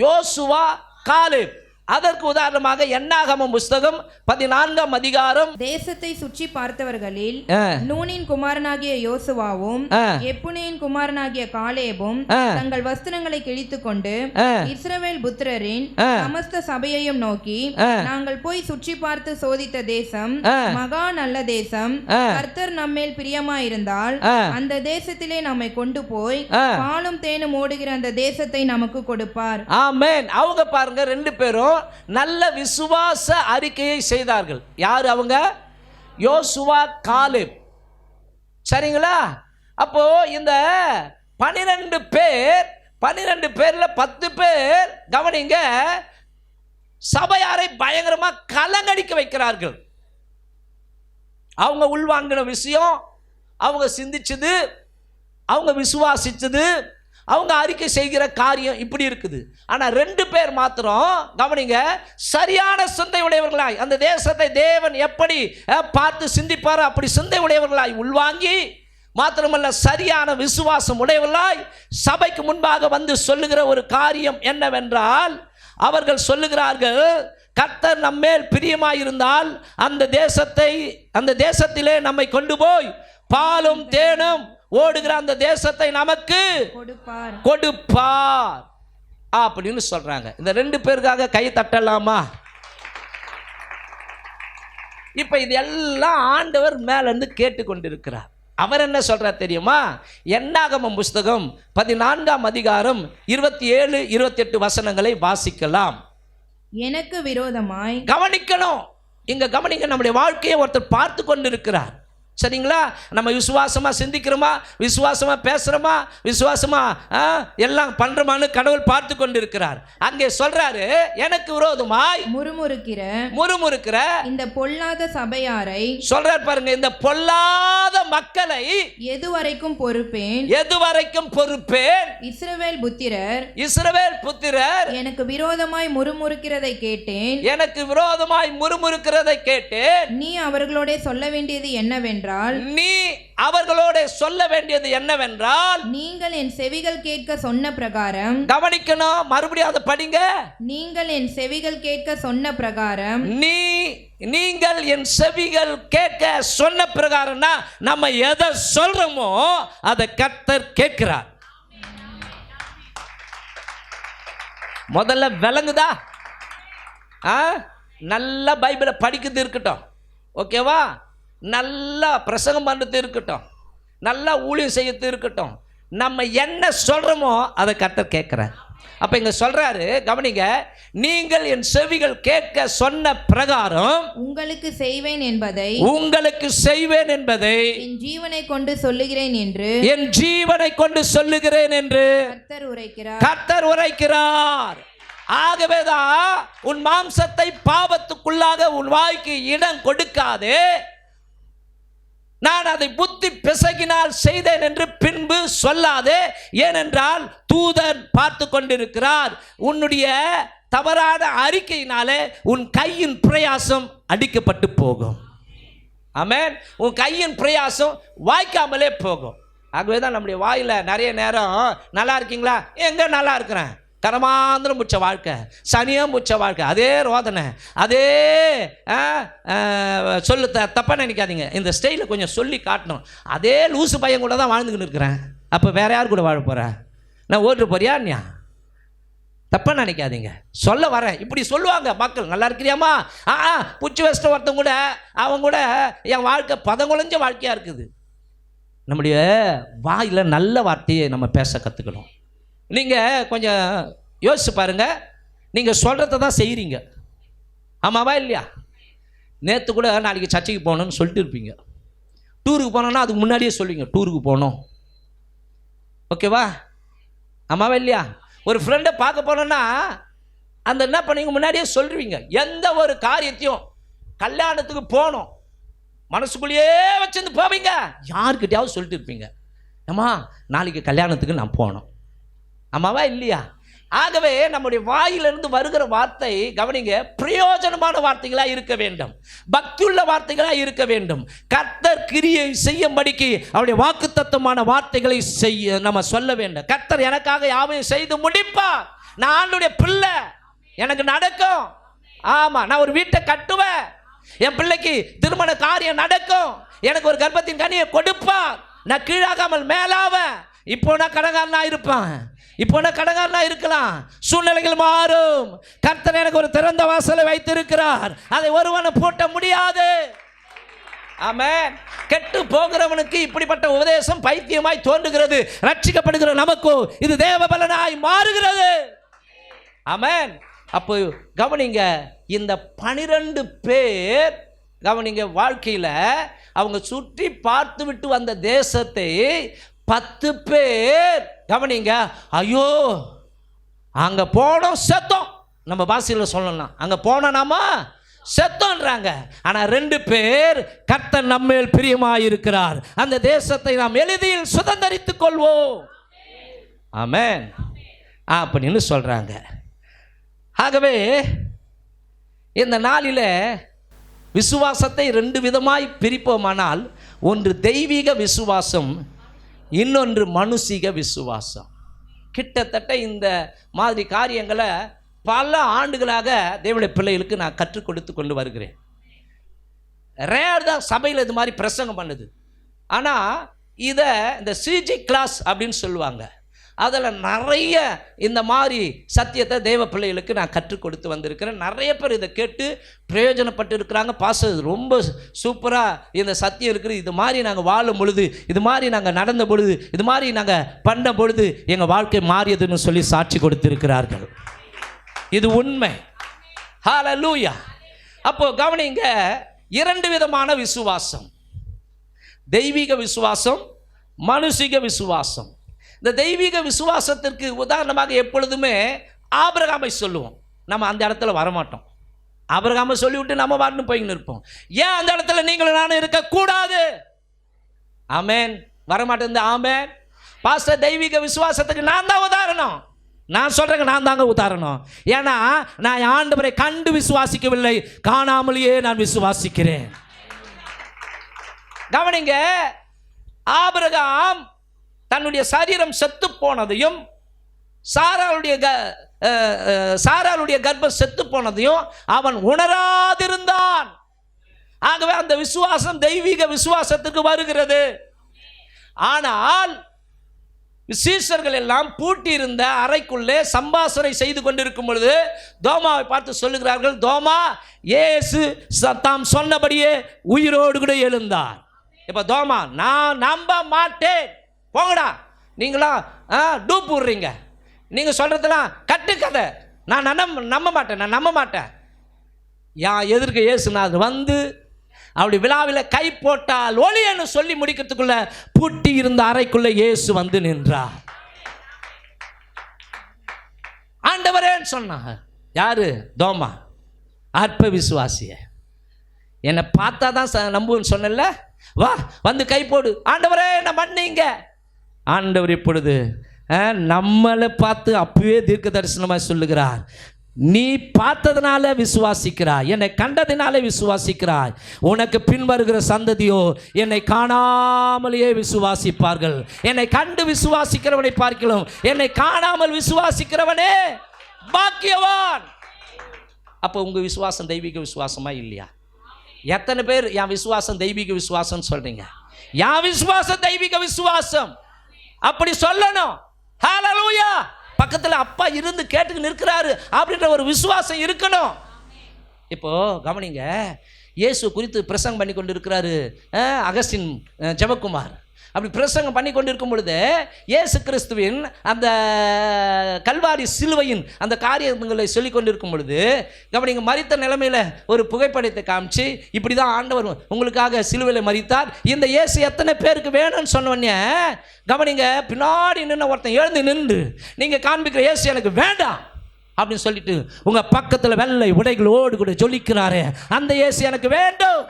யோசுவா, காலேப். அதற்கு உதாரணமாக என்னாகமம் புஸ்தகம் 14ஆம் அதிகாரம். தேசத்தை சுற்றி பார்த்தவர்களில் நூனின் குமாரனாகிய யோசுவாவும் எப்புனேயின் குமாரனாகிய காலேபும் தங்கள் வஸ்திரங்களை கிழித்துக் கொண்டு இஸ்ரவேல் புத்திரரின் சமஸ்த சபையையும் நோக்கி, நாங்கள் போய் சுற்றி பார்த்து சோதித்த தேசம் மகா நல்ல தேசம். கர்த்தர் நம்மேல் பிரியமாயிருந்தால் அந்த தேசத்திலே நம்மை கொண்டு போய் பாலும் தேனும் ஓடுகிற அந்த தேசத்தை நமக்கு கொடுப்பார். ஆமென். அவங்க பாருங்க 2 பேரும் நல்ல விசுவாச அறிக்கையை செய்தார்கள். யார் அவங்க? யோசுவா, காலேப். சரிங்களா? அப்போ இந்த 12 பேர்ல 10 பேர் கவனிங்க சபையாரை பயங்கரமா கலங்கடிக்க வைக்கிறார்கள். அவங்க உள்வாங்கின விஷயம், அவங்க சிந்திச்சது, அவங்க விசுவாசிச்சது, அவங்க அறிக்கை செய்கிற காரியம் இப்படி இருக்குது. ஆனால் 2 பேர் மாத்திரம் கவனிங்க சரியான சிந்தை உடையவர்களாய் அந்த தேசத்தை தேவன் எப்படி பார்த்து சிந்திப்பாரோ அப்படி சிந்தை உடையவர்களாய் உள்வாங்கி, மாத்திரமல்ல சரியான விசுவாசம் உடையவர்களாய் சபைக்கு முன்பாக வந்து சொல்லுகிற ஒரு காரியம் என்னவென்றால், அவர்கள் சொல்லுகிறார்கள், கர்த்தர் நம்மேல் பிரியமாயிருந்தால் அந்த தேசத்திலே நம்மை கொண்டு போய் பாலும் தேனும் ஓடுகிற அந்த தேசத்தை நமக்கு கொடுப்பார் அப்படின்னு சொல்றாங்க. இந்த 2 பேருக்காக கை தட்டலாமா? இப்ப இது எல்லாம் ஆண்டவர் மேல இருந்து கேட்டுக்கொண்டிருக்கிறார். அவர் என்ன சொல்றார் தெரியுமா? என்னாகமம் புஸ்தகம் 14ஆம் அதிகாரம் 27, 28 வசனங்களை வாசிக்கலாம். எனக்கு விரோதமாய் கவனிக்கணும். இங்க கவனிக்க, நம்முடைய வாழ்க்கையை ஒருத்தர் பார்த்து கொண்டிருக்கிறார். சரிங்களா? நம்ம விசுவாசமா சிந்திக்கிறோமா, விசுவாசமா பேசுறோமா, விசுவாசமா எல்லாம் பண்றோமான்னு கடவுள் பார்த்து கொண்டிருக்கிறார். அங்கே சொல்றாரு, எனக்கு விரோதமாய் முறுமுறுக்கிற இந்த பொல்லாத சபையாரை சொல்றார் பாருங்க. இந்த பொல்லாத மக்களை எதுவரைக்கும் பொறுப்பேன்? இஸ்ரவேல் புத்திரர் எனக்கு விரோதமாய் முறுமுறுக்கிறதை கேட்டேன். நீ அவர்களோட சொல்ல வேண்டியது என்னவென்றால், நீங்கள் என் செவிகள் கேட்க சொன்ன பிரகாரம். கவனிக்கணும், மறுபடியும் அதை படிங்க. நீங்கள் என் செவிகள் கேட்க சொன்ன பிரகாரம். நீங்கள் என் செவிகள் கேட்க சொன்ன பிரகாரம்னா நம்ம எதை சொல்றோமோ அதை கர்த்தர் கேட்கிறார். முதல்ல விளங்குதா? நல்ல பைபிளை படிக்கிறது இருக்கட்டும், ஓகேவா? நல்லா பிரசங்கம் பண்ணுறது இருக்கட்டும், நல்லா ஊழியம் செய்யறது இருக்கட்டும், நம்ம என்ன சொல்கிறோமோ அதை கர்த்தர் கேட்குறார். அப்ப இங்க சொல்றாரு, கவனிங்க, நீங்கள் என் செவிகள் கேட்க சொன்ன பிரகாரம் உங்களுக்கு செய்வேன் என்பதை என் ஜீவனை கொண்டு சொல்லுகிறேன் என்று கர்த்தர் உரைக்கிறார். ஆகவேதான் உன் மாம்சத்தை பாவத்துக்குள்ளாக உன் வாய்க்கு இடம் கொடுக்காதே, நான் அதை புத்தி பிசகினால் செய்தேன் என்று பின்பு சொல்லாதே. ஏனென்றால் தூதன் பார்த்து கொண்டிருக்கிறார். உன்னுடைய தவறான அறிக்கையினாலே உன் கையின் பிரயாசம் அடிக்கப்பட்டு போகும். ஆமென். உன் கையின் பிரயாசம் வாய்க்காமலே போகும். ஆகவேதான் நம்முடைய வாயில நிறைய நேரம் நல்லா இருக்கீங்களா, எங்க நல்லா இருக்கிறேன், கரமாந்திரம் முச்ச வாழ்க்கை, சனியாக முச்ச வாழ்க்கை, அதே ரோதனை, அதே சொல்லு தப்பாக நினைக்காதீங்க, இந்த ஸ்டைலில் கொஞ்சம் சொல்லி காட்டணும். அதே லூசு பையன் கூட தான் வாழ்ந்துக்கின்னு இருக்கிறேன். அப்போ வேற யார் கூட வாழ போகிறேன்? நான் ஓட்டு போறியா இல்லையா? தப்பாக நினைக்காதீங்க, சொல்ல வரேன். இப்படி சொல்லுவாங்க மக்கள், நல்லா இருக்கிறியாமா, புச்சு வச்சுட்டு ஒருத்தன் கூட அவங்க கூட என் வாழ்க்கை பதங்குலைஞ்ச வாழ்க்கையாக இருக்குது. நம்முடைய வாயில் நல்ல வார்த்தையை நம்ம பேச கற்றுக்கணும். நீங்கள் கொஞ்சம் யோசிச்சு பாருங்கள், நீங்கள் சொல்கிறத தான் செய்கிறீங்க, ஆமாவா இல்லையா? நேற்று கூட நாளைக்கு சர்ச்சைக்கு போகணுன்னு சொல்லிட்டு இருப்பீங்க. டூருக்கு போனோன்னா அதுக்கு முன்னாடியே சொல்லுவீங்க, டூருக்கு போகணும், ஓகேவா, ஆமாவா இல்லையா? ஒரு ஃப்ரெண்டை பார்க்க போனோன்னா அந்த என்ன பண்ணுவீங்க, முன்னாடியே சொல்லுவீங்க. எந்த ஒரு காரியத்தையும் கல்யாணத்துக்கு போகணும் மனசுக்குள்ளேயே வச்சுருந்து போவீங்க, யாருக்கிட்டையாவது சொல்லிட்டு இருப்பீங்க, அம்மா நாளைக்கு கல்யாணத்துக்கு நான் போகணும், ஆமாவா இல்லையா? ஆகவே நம்முடைய வாயிலிருந்து வருகிற வார்த்தை, கவனிங்க, பிரயோஜனமான வார்த்தைகளாக இருக்க வேண்டும், பக்தியுள்ள வார்த்தைகளாக இருக்க வேண்டும். கர்த்தர் கிரியை செய்யும்படிக்கு அவருடைய வாக்குத்தத்தமான வார்த்தைகளை செய்ய நம்ம சொல்ல வேண்டும். கர்த்தர் எனக்காக யாவையும் செய்து முடிப்பார். நான் ஆண்டவருடைய பிள்ளை, எனக்கு நடக்கும். ஆமா, நான் ஒரு வீட்டை கட்டுவேன், என் பிள்ளைக்கு திருமண காரியம் நடக்கும், எனக்கு ஒரு கர்ப்பத்தின் கனியை கொடுப்பார், நான் கீழாகாமல் மேலாவேன். இப்போ நான் கடங்காரனா இருப்பேன், இப்போ நான் கடங்காரனா இருக்கலாம், சூழ்நிலைகள் மாறும். கர்த்தர் எனக்கு ஒரு திறந்த வாசலை வைத்திருக்கிறார், அதை ஒருவனை பூட்ட முடியாது. ஆமென். கெட்டு போகிறவனுக்கு இப்படிப்பட்ட உபதேசம் பைத்தியமாய் தோன்றுகிறது, ரட்சிக்கப்படுகிற நமக்கு இது தேவபலனாய் மாறுகிறது. ஆமென். அப்போ கவனிங்க, இந்த 12 பேர் கவனிங்க, வாழ்க்கையில் அவங்க சுற்றி பார்த்து விட்டு வந்த தேசத்தை 10 பேர் கவனிங்க, ஐயோ அங்கே போனோம் செத்தோம், நம்ம பாஷையில் சொல்லலாம், அங்கே போனோம் நாம செத்தோன்றாங்க. ஆனால் 2 பேர் கர்த்தர் நம்மேல் பிரியமாயிருக்கிறார், அந்த தேசத்தை நாம் எளிதில் சுதந்தரித்துக் கொள்வோம். ஆமென் அப்படின்னு சொல்கிறாங்க. ஆகவே இந்த நாளில் விசுவாசத்தை 2 விதமாய் பிரிப்போமானால், ஒன்று தெய்வீக விசுவாசம், இன்னொன்று மனுஷிக விசுவாசம். கிட்டத்தட்ட இந்த மாதிரி காரியங்களை பல ஆண்டுகளாக தேவனுடைய பிள்ளைகளுக்கு நான் கற்றுக் கொடுத்து கொண்டு வருகிறேன். ரேர் தான் சபையில் இது மாதிரி பிரசங்கம் பண்ணுது. ஆனால் இதை இந்த சிஜி கிளாஸ் அப்படின்னு சொல்லுவாங்க, அதில் நிறைய இந்த மாதிரி சத்தியத்தை தேவ பிள்ளைகளுக்கு நான் கற்றுக் கொடுத்து வந்திருக்கிறேன். நிறைய பேர் இதை கேட்டு பிரயோஜனப்பட்டு இருக்கிறாங்க. பாஸ்டர் ரொம்ப சூப்பராக இந்த சத்தியம் இருக்குது, இது மாதிரி நாங்கள் வாழும் பொழுது, இது மாதிரி நாங்கள் நடந்த பொழுது, இது மாதிரி நாங்கள் பண்ண பொழுது எங்கள் வாழ்க்கை மாறியதுன்னு சொல்லி சாட்சி கொடுத்திருக்கிறார்கள். இது உண்மை. ஹல்லேலூயா. அப்போ கவனிங்க, 2 விதமான விசுவாசம், தெய்வீக விசுவாசம், மனுஷிக விசுவாசம். இந்த தெய்வீக விசுவாசத்திற்கு உதாரணமாக எப்பொழுதுமே ஆபிரகாமை சொல்லுவோம். நம்ம அந்த இடத்துல வரமாட்டோம், ஆபிரகாமை சொல்லிவிட்டு நம்ம வாட்டு போயின்னு இருப்போம். ஏன் அந்த இடத்துல நீங்களும் நானும் இருக்கக்கூடாது? ஆமென். வரமாட்டேன். ஆமென். பாஸ்டர், தெய்வீக விசுவாசத்துக்கு நான் தான் உதாரணம். நான் சொல்றேங்க, நான் தாங்க உதாரணம். ஏன்னா நான் ஆண்டவரை கண்டு விசுவாசிக்கவில்லை, காணாமலேயே நான் விசுவாசிக்கிறேன். கவனிங்க, ஆபிரகாம் தன்னுடைய சரீரம் செத்து போனதையும் சாராளுடைய கர்ப்பம் செத்து போனதையும் அவன் உணராதிருந்தான். ஆகவே அந்த விசுவாசம் தெய்வீக விசுவாசத்துக்கு வருகிறது. ஆனால் சீஷர்கள் எல்லாம் பூட்டியிருந்த அறைக்குள்ளே சம்பாஷணை செய்து கொண்டிருக்கும் பொழுது தோமாவை பார்த்து சொல்லுகிறார்கள், தோமா, இயேசு தாம் சொன்னபடியே உயிரோடு கூட எழுந்தார். இப்ப தோமா, நான் நம்ப மாட்டேன், போங்கடா, நீங்களா டூப் விடுறீங்க, நீங்கள் சொல்கிறதெல்லாம் கட்டுக்கதை, நான் நம்ப மாட்டேன். எதிர்க்க இயேசுநாதர் வந்து அப்படி விழாவில் கை போட்டால் ஒளியன்னு சொல்லி முடிக்கிறதுக்குள்ள பூட்டி இருந்த அறைக்குள்ள இயேசு வந்து நின்றார். ஆண்டவரேன்னு சொன்னாங்க. யாரு? தோமா, அற்ப விசுவாசிய. என்னை பார்த்தா தான் நம்புன்னு சொன்னல, வா வந்து கை போடு, ஆண்டவரே என்ன மன்னிங்க. ஆண்டவர் இப்பொழுது நம்மளை பார்த்து அப்பவே தீர்க்க தரிசனமாக சொல்லுகிறார், நீ பார்த்ததுனால விசுவாசிக்கிறாய், என்னை கண்டதினாலே விசுவாசிக்கிறாய், உனக்கு பின்வருகிற சந்ததியோ என்னை காணாமலேயே விசுவாசிப்பார்கள். என்னை கண்டு விசுவாசிக்கிறவனை பார்க்கலாம், என்னை காணாமல் விசுவாசிக்கிறவனே பாக்கியவான். அப்போ உங்கள் விசுவாசம் தெய்வீக விசுவாசமா இல்லையா? எத்தனை பேர் என் விசுவாசம் தெய்வீக விசுவாசம் சொல்றீங்க? என் விசுவாசம் தெய்வீக விசுவாசம் அப்படி சொல்லணும். ஹல்லேலூயா. பக்கத்தில் அப்பா இருந்து கேட்டுக்கு நிற்கிறாரு அப்படின்ற ஒரு விசுவாசம் இருக்கணும். இப்போ கவனிங்க, இயேசு குறித்து பிரசங்கம் பண்ணி கொண்டு இருக்கிறாரு அகஸ்டின் ஜெபக்குமார். அப்படி பிரசங்கம் பண்ணி கொண்டிருக்கும் பொழுது இயேசு கிறிஸ்துவின் அந்த கல்வாரி சிலுவையின் அந்த காரியங்களை சொல்லி கொண்டிருக்கும் பொழுது கவனிங்க, மரித்த நிலைமையில் ஒரு புகைப்படத்தை காமிச்சு, இப்படி தான் ஆண்டவர் உங்களுக்காக சிலுவையில் மரித்தார், இந்த இயேசு எத்தனை பேருக்கு வேணும்னு சொன்னோடனே கவனிங்க, பின்னாடி நின்று ஒருத்தன் எழுந்து நின்று, நீங்கள் காண்பிக்கிற இயேசு எனக்கு வேண்டாம் அப்படின்னு சொல்லிட்டு உங்கள் பக்கத்தில் வெள்ளை உடைகளோடு கூட ஜொலிக்கிறாரே, அந்த இயேசு எனக்கு வேண்டும்.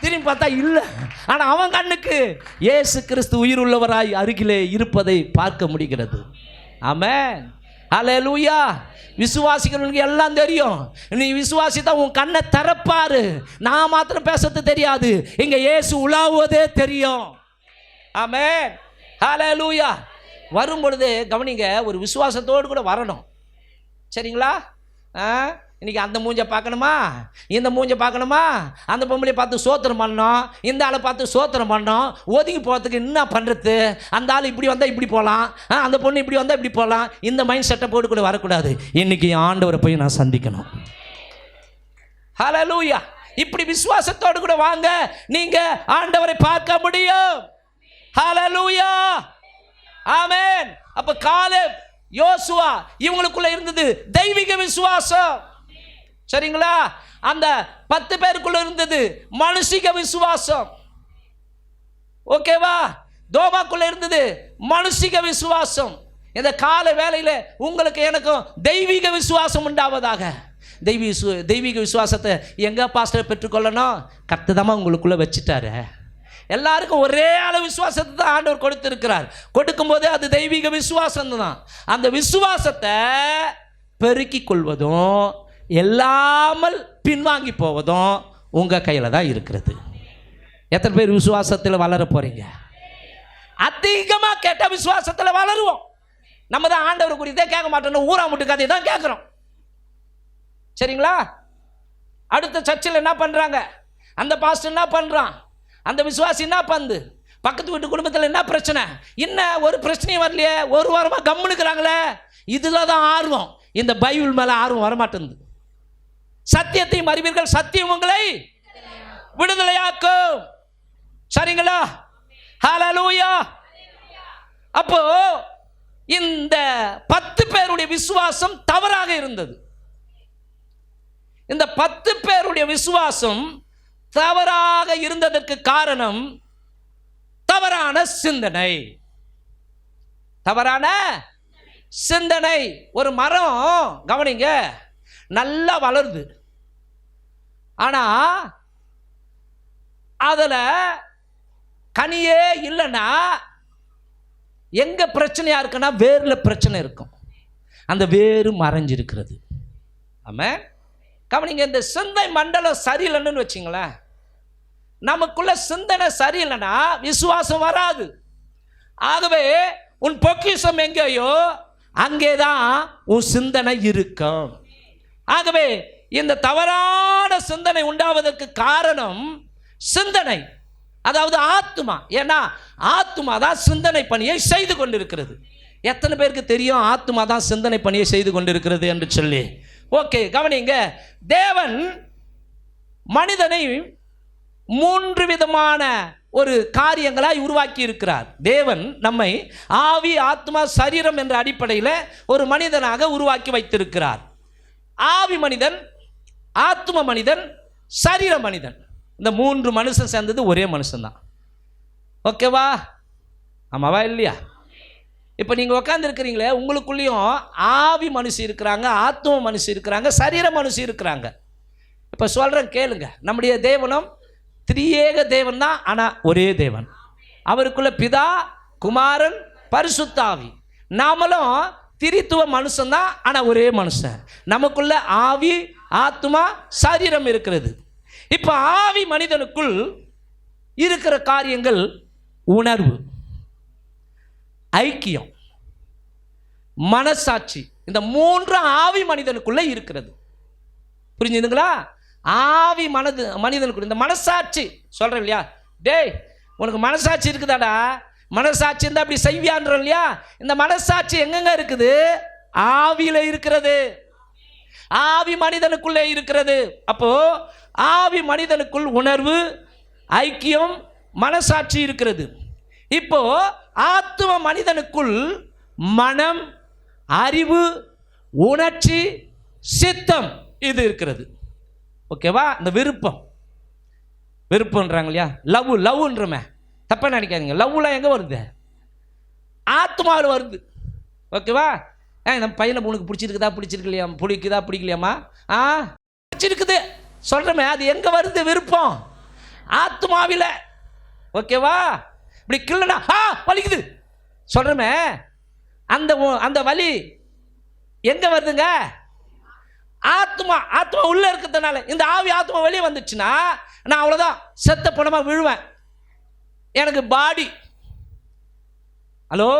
திரும்பி பார்த்தா இல்லை. ஆனால் அவன் கண்ணுக்கு இயேசு கிறிஸ்து உயிர் உள்ளவராய் அருகிலே இருப்பதை பார்க்க முடிகிறது. ஆமென், ஹல்லேலூயா. விசுவாசிக்கிறவனுக்கு எல்லாம் தெரியும். நீ விசுவாசித்தா உன் கண்ணை திறப்பாரு. நான் மாத்திரம் பேசுறது தெரியாது, இங்க இயேசு உலாவுவதே தெரியும். ஆமென், ஹல்லேலூயா. வரும் பொழுது கவனிங்க, ஒரு விசுவாசத்தோடு கூட வரணும். சரிங்களா? இன்னைக்கு அந்த மூஞ்சை பார்க்கணுமா, இந்த மூஞ்சை பார்க்கணுமா, அந்த பொம்பளை பார்த்து சோத்திரம் பண்ணோம், இந்த ஆளை பார்த்து சோத்திரம் பண்ணோம், ஒதுங்கி போகிறதுக்கு என்ன பண்ணுறது, அந்த ஆள் இப்படி வந்தால் இப்படி போகலாம், அந்த பொண்ணு இப்படி வந்தால் இப்படி போகலாம், இந்த மைண்ட் செட்டை போட்டு கூட வரக்கூடாது. இன்னைக்கு ஆண்டவரை போய் நான் சந்திக்கணும். ஹல்லேலூயா. இப்படி விசுவாசத்தோடு கூட வாங்க, நீங்க ஆண்டவரை பார்க்க முடியும். ஹல்லேலூயா, ஆமென். அப்ப காலேப், யோசுவா இவங்களுக்குள்ள இருந்தது தெய்வீக விசுவாசம். சரிங்களா? அந்த 10 பேருக்குள்ள இருந்தது மனுஷிக விசுவாசம். ஓகேவா? தோமாக்குள்ள இருந்தது மனுஷிக விசுவாசம். இந்த கால வேளையில் உங்களுக்கு எனக்கும் தெய்வீக விசுவாசம் உண்டாவதாக. தெய்வீக விசுவாசத்தை எங்க பாஸ்டர் பெற்றுக்கொள்ளணும்? கர்த்தர் உங்களுக்குள்ள வச்சுட்டாரு. எல்லாருக்கும் ஒரே அளவு விசுவாசத்தை தான் ஆண்டவர் கொடுத்திருக்கிறார். கொடுக்கும்போது அது தெய்வீக விசுவாசம் தான். அந்த விசுவாசத்தை பெருக்கிக் கொள்வதும் எல்லாமல் பின்வாங்கி போவதும் உங்கள் கையில் தான் இருக்கிறது. எத்தனை பேர் விசுவாசத்தில் வளர போகிறீங்க? அதிகமாக கேட்டால் விசுவாசத்தில் வளருவோம். நம்ம தான் ஆண்டவர் குறித்தே கேட்க மாட்டோம், ஊரா முட்டு கதை தான் கேட்குறோம். சரிங்களா? அடுத்த சர்ச்சில் என்ன பண்ணுறாங்க, அந்த பாஸ்டர் என்ன பண்ணுறான், அந்த விசுவாசி என்ன பண்ணுது, பக்கத்து வீட்டு குடும்பத்தில் என்ன பிரச்சனை, என்ன ஒரு பிரச்சனையும் வரலையே, ஒரு வாரமாக கம்முனுக்குறாங்களே, இதில் தான் ஆர்வம். இந்த பைபிள் மேலே ஆர்வம் வரமாட்டேங்குது. சத்தியத்தையும் அறிவீர்கள், சத்தியம் உங்களை விடுதலையாக்கும். சரிங்களா? ஹல்லேலூயா. அப்போ இந்த 10 பேருடைய விசுவாசம் தவறாக இருந்தது. இந்த 10 பேருடைய விசுவாசம் தவறாக இருந்ததற்கு காரணம் தவறான சிந்தனை. தவறான சிந்தனை. ஒரு மரம் கவனிங்க, நல்லா வளருது, ஆனா அதுல கனியே இல்லைன்னா எங்க பிரச்சனையா இருக்குன்னா வேர்ல பிரச்சனை இருக்கும். அந்த வேறு மறைஞ்சிருக்கிறது. ஆமா, கவனிங்க, இந்த சிந்தை மண்டலம் சரியில்லைன்னு வச்சிங்களேன், நமக்குள்ள சிந்தனை சரியில்லைன்னா விசுவாசம் வராது. ஆகவே உன் பொக்கிஷம் எங்கேயோ அங்கேதான் உன் சிந்தனை இருக்கும். ஆகவே இந்த தவறான சிந்தனை உண்டாவதற்கு காரணம் சிந்தனை, அதாவது ஆத்துமா. ஏன்னா ஆத்துமா தான் சிந்தனை பணியை செய்து கொண்டிருக்கிறது. எத்தனை பேருக்கு தெரியும் ஆத்துமா தான் சிந்தனை பணியை செய்து கொண்டிருக்கிறது என்று சொல்லி? ஓகே, கவனிங்க, தேவன் மனிதனை 3 விதமான ஒரு காரியங்களாய் உருவாக்கி இருக்கிறார். தேவன் நம்மை ஆவி, ஆத்மா, சரீரம் என்ற அடிப்படையில் ஒரு மனிதனாக உருவாக்கி வைத்திருக்கிறார். ஆவி மனிதன், ஆத்ம மனிதன், சரீர மனிதன். இந்த 3 மனுஷன் சேர்ந்தது ஒரே மனுஷன்தான். ஓகேவா? ஆமாவா இல்லையா? இப்போ நீங்கள் உட்காந்துருக்கிறீங்களே, உங்களுக்குள்ளேயும் ஆவி மனுஷி இருக்கிறாங்க, ஆத்ம மனுஷி இருக்கிறாங்க, சரீர மனுஷி இருக்கிறாங்க. இப்போ சொல்கிறேன் கேளுங்க. நம்முடைய தேவனும் திரியேக தேவன் தான், ஆனால் ஒரே தேவன். அவருக்குள்ள பிதா, குமாரன், பரிசுத்தாவி. நாமளும் திரித்துவ மனுஷன்தான், ஆனால் ஒரே மனுஷன். நமக்குள்ள ஆவி, ஆத்மா, சரீரம் இருக்கிறது. இப்போ ஆவி மனிதனுக்குள் இருக்கிற காரியங்கள் உணர்வு, ஐக்கியம், மனசாட்சி. இந்த 3 ஆவி மனிதனுக்குள்ள இருக்கிறது. புரிஞ்சுதுங்களா? ஆவி மனிதனுக்குள்ள இந்த மனசாட்சி சொல்றேன் இல்லையா, டேய் உனக்கு மனசாட்சி இருக்குதாடா, மனசாட்சி இருந்தால் அப்படி செய்வியான்ற இல்லையா, இந்த மனசாட்சி எங்கெங்க இருக்குது? ஆவியில இருக்கிறது. ஆவி மனிதனுக்குள்ளே இருக்கிறது. அப்போ ஆவி மனிதனுக்குள் உணர்வு, ஐக்கியம், மனசாட்சி இருக்கிறது. இப்போ ஆத்தும மனிதனுக்குள் மனம், அறிவு, உணர்ச்சி, சித்தம் இது இருக்கிறது. ஓகேவா? இந்த விருப்பம்ன்றாங்க இல்லையா, லவ்ன்றமே, தப்பா நினைக்காதீங்க. லவ்லாம் எங்கே வருது? ஆத்மாவில் வருது. ஓகேவா? நம்ம பையனை உனக்கு பிடிச்சிருக்கலையா, பிடிக்கலையாம்மா? பிடிச்சிருக்குது சொல்கிறமே, அது எங்கே வருது? விருப்பம், ஆத்மாவில். ஓகேவா? இப்படி கிள்ளனா வலிக்குது சொல்கிறமே, அந்த வலி எங்கே வருதுங்க? ஆத்மா உள்ளே இருக்கிறதுனால. இந்த ஆவி ஆத்மா வெளியே வந்துச்சுன்னா நான் அவ்வளோதான், செத்த பணமாக விழுவேன். எனக்கு பாடி. Hello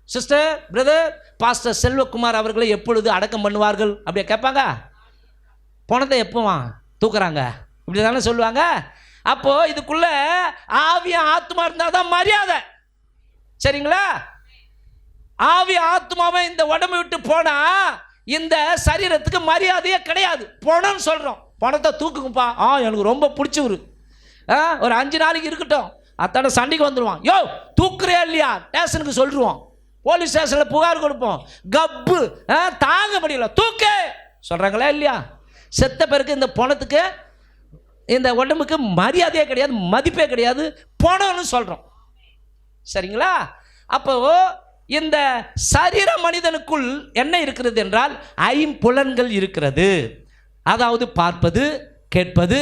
sister, brother, pastor Selvakumar அவர்களை எப்பொழுது அடக்கம் பண்ணுவார்கள் அப்படியே கேட்பாங்க. பணத்தை எப்போ தூக்குறாங்க இப்படி தானே சொல்லுவாங்க. அப்போது இதுக்குள்ள ஆவியும் ஆத்மா இருந்தால் தான் மரியாதை. சரிங்களா? ஆவி ஆத்மாவை இந்த உடம்பு விட்டு போனால் இந்த சரீரத்துக்கு மரியாதையே கிடையாது. பணம்னு சொல்கிறோம், பணத்தை தூக்குங்கப்பா. எனக்கு ரொம்ப பிடிச்சவரு, ஒரு 5 நாளைக்கு இருக்கட்டும், அத்தான சண்டைக்கு வந்துடுவான். யோ தூக்குறே இல்லையா, ஸ்டேஷனுக்கு சொல்லிடுவோம், போலீஸ் ஸ்டேஷனில் புகார் கொடுப்போம். கப்பு தாங்க முடியல, தூக்கு சொல்கிறாங்களா இல்லையா? செத்த பிறகு இந்த பணத்துக்கு, இந்த உடம்புக்கு மரியாதையே கிடையாது, மதிப்பே கிடையாது, பணம்னு சொல்கிறோம். சரிங்களா? அப்போ இந்த சரீர மனிதனுக்குள் என்ன இருக்கிறது என்றால் 5 புலன்கள் இருக்கிறது. அதாவது பார்ப்பது, கேட்பது,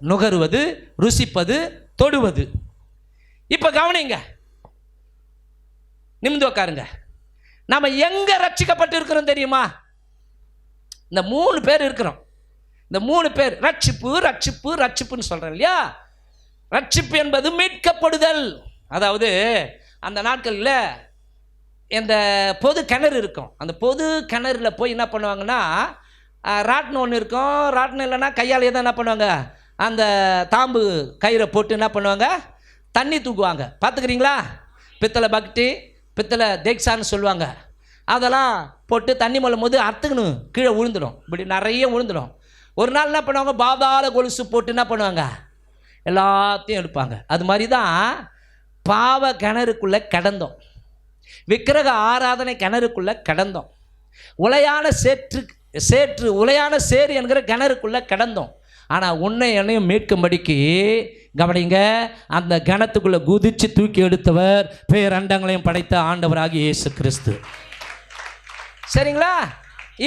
நுகருவது, ருசிப்பது, தொடுவது. இப்போ கவனிங்க, நிமிந்து உட்காருங்க. நம்ம எங்கே ரட்சிக்கப்பட்டு இருக்கிறோம் தெரியுமா? இந்த 3 பேர் இருக்கிறோம். இந்த 3 பேர் ரட்சிப்புன்னு சொல்கிறேன் இல்லையா? ரட்சிப்பு என்பது மீட்கப்படுதல். அதாவது அந்த நாட்களில் இந்த பொது கிணறு இருக்கும். அந்த பொது கிணறுல போய் என்ன பண்ணுவாங்கன்னா, ராட்டினம் ஒன்று இருக்கும். ராட்டினம் இல்லைன்னா கையால் தான் என்ன பண்ணுவாங்க, அந்த தாம்பு கயிறை போட்டு என்ன பண்ணுவாங்க, தண்ணி தூக்குவாங்க. பார்த்துக்கிறீங்களா? பித்தளை பக்டி, பித்தளை தேக்ஸான்னு சொல்லுவாங்க. அதெல்லாம் போட்டு தண்ணி மொள்ளும் போது அறுத்துக்கணும், கீழே விழுந்துடும், இப்படி நிறைய விழுந்துடும். ஒரு நாள் என்ன பண்ணுவாங்க, பாதாள கொலுசு போட்டு என்ன பண்ணுவாங்க, எல்லாத்தையும் எடுப்பாங்க. அது மாதிரி தான் பாவ கிணறுக்குள்ளே கிடந்தோம், விக்கிரக ஆராதனை கிணறுக்குள்ளே கிடந்தோம், உலையான உலையான சேறு என்கிற கிணறுக்குள்ளே கிடந்தோம். ஆனால் உன்னை என்னையும் மீட்கும்படிக்கு கவனிங்க, அந்த கிணத்துக்குள்ளே குதித்து தூக்கி எடுத்தவர் பேரண்டங்களையும் படைத்த ஆண்டவராகிய இயேசு கிறிஸ்து. சரிங்களா?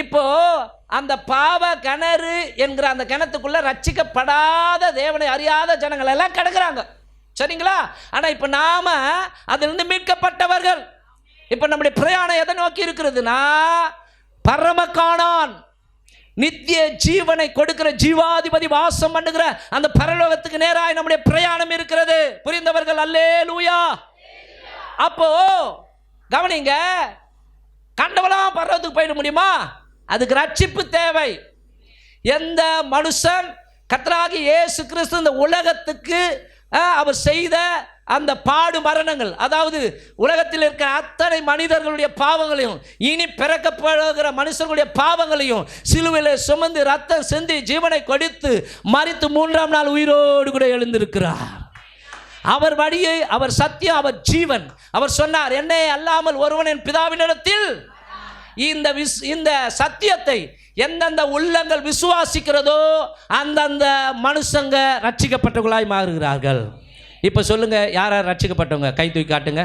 இப்போ அந்த பாவ கிணறு என்கிற அந்த கிணத்துக்குள்ள ரட்சிக்கப்படாத, தேவனை அறியாத ஜனங்கள் எல்லாம் கிடக்குறாங்க. சரிங்களா? ஆனால் இப்போ நாம அதிலிருந்து மீட்கப்பட்டவர்கள். இப்போ நம்முடைய பிரயாணம் எதை நோக்கி இருக்கிறதுனா, பரமகானான், நித்திய ஜீவனை கொடுக்கிற ஜீவாதிபதி வாசம் பண்ணுகிற அந்த பரலோகத்துக்கு நேராக நம்முடைய பிரயாணம் இருக்கிறது. புரிந்தவர்கள் அல்லேலூயா. அப்போ கவனிங்க, கண்டவெல்லாம் பரலோகத்துக்கு போயிட முடியுமா? அதுக்கு ரட்சிப்பு தேவை. எந்த மனுஷன் கர்த்தராகிய இயேசு கிறிஸ்து இந்த உலகத்துக்கு அவர் செய்த அந்த பாடு மரணங்கள், அதாவது உலகத்தில் இருக்கிற அத்தனை மனிதர்களுடைய பாவங்களையும் இனி பிறக்கப்படுகிற மனுஷர்களுடைய பாவங்களையும் சிலுவையில் சுமந்து ரத்தம் சிந்தி ஜீவனை கொடுத்து மரித்து 3ஆம் நாள் உயிரோடு கூட எழுந்திருக்கிறார். அவர் வழியை, அவர் சத்தியம், அவர் ஜீவன். அவர் சொன்னார், என்னை அல்லாமல் ஒருவனின் பிதாவினிடத்தில். இந்த சத்தியத்தை எந்தெந்த உள்ளங்கள் விசுவாசிக்கிறதோ அந்தந்த மனுஷங்க ரட்சிக்கப்பட்டவர்களாய் மாறுகிறார்கள். இப்போ சொல்லுங்க, யார் யார் ரட்சிக்கப்பட்டவங்க? கை தூக்கி காட்டுங்க.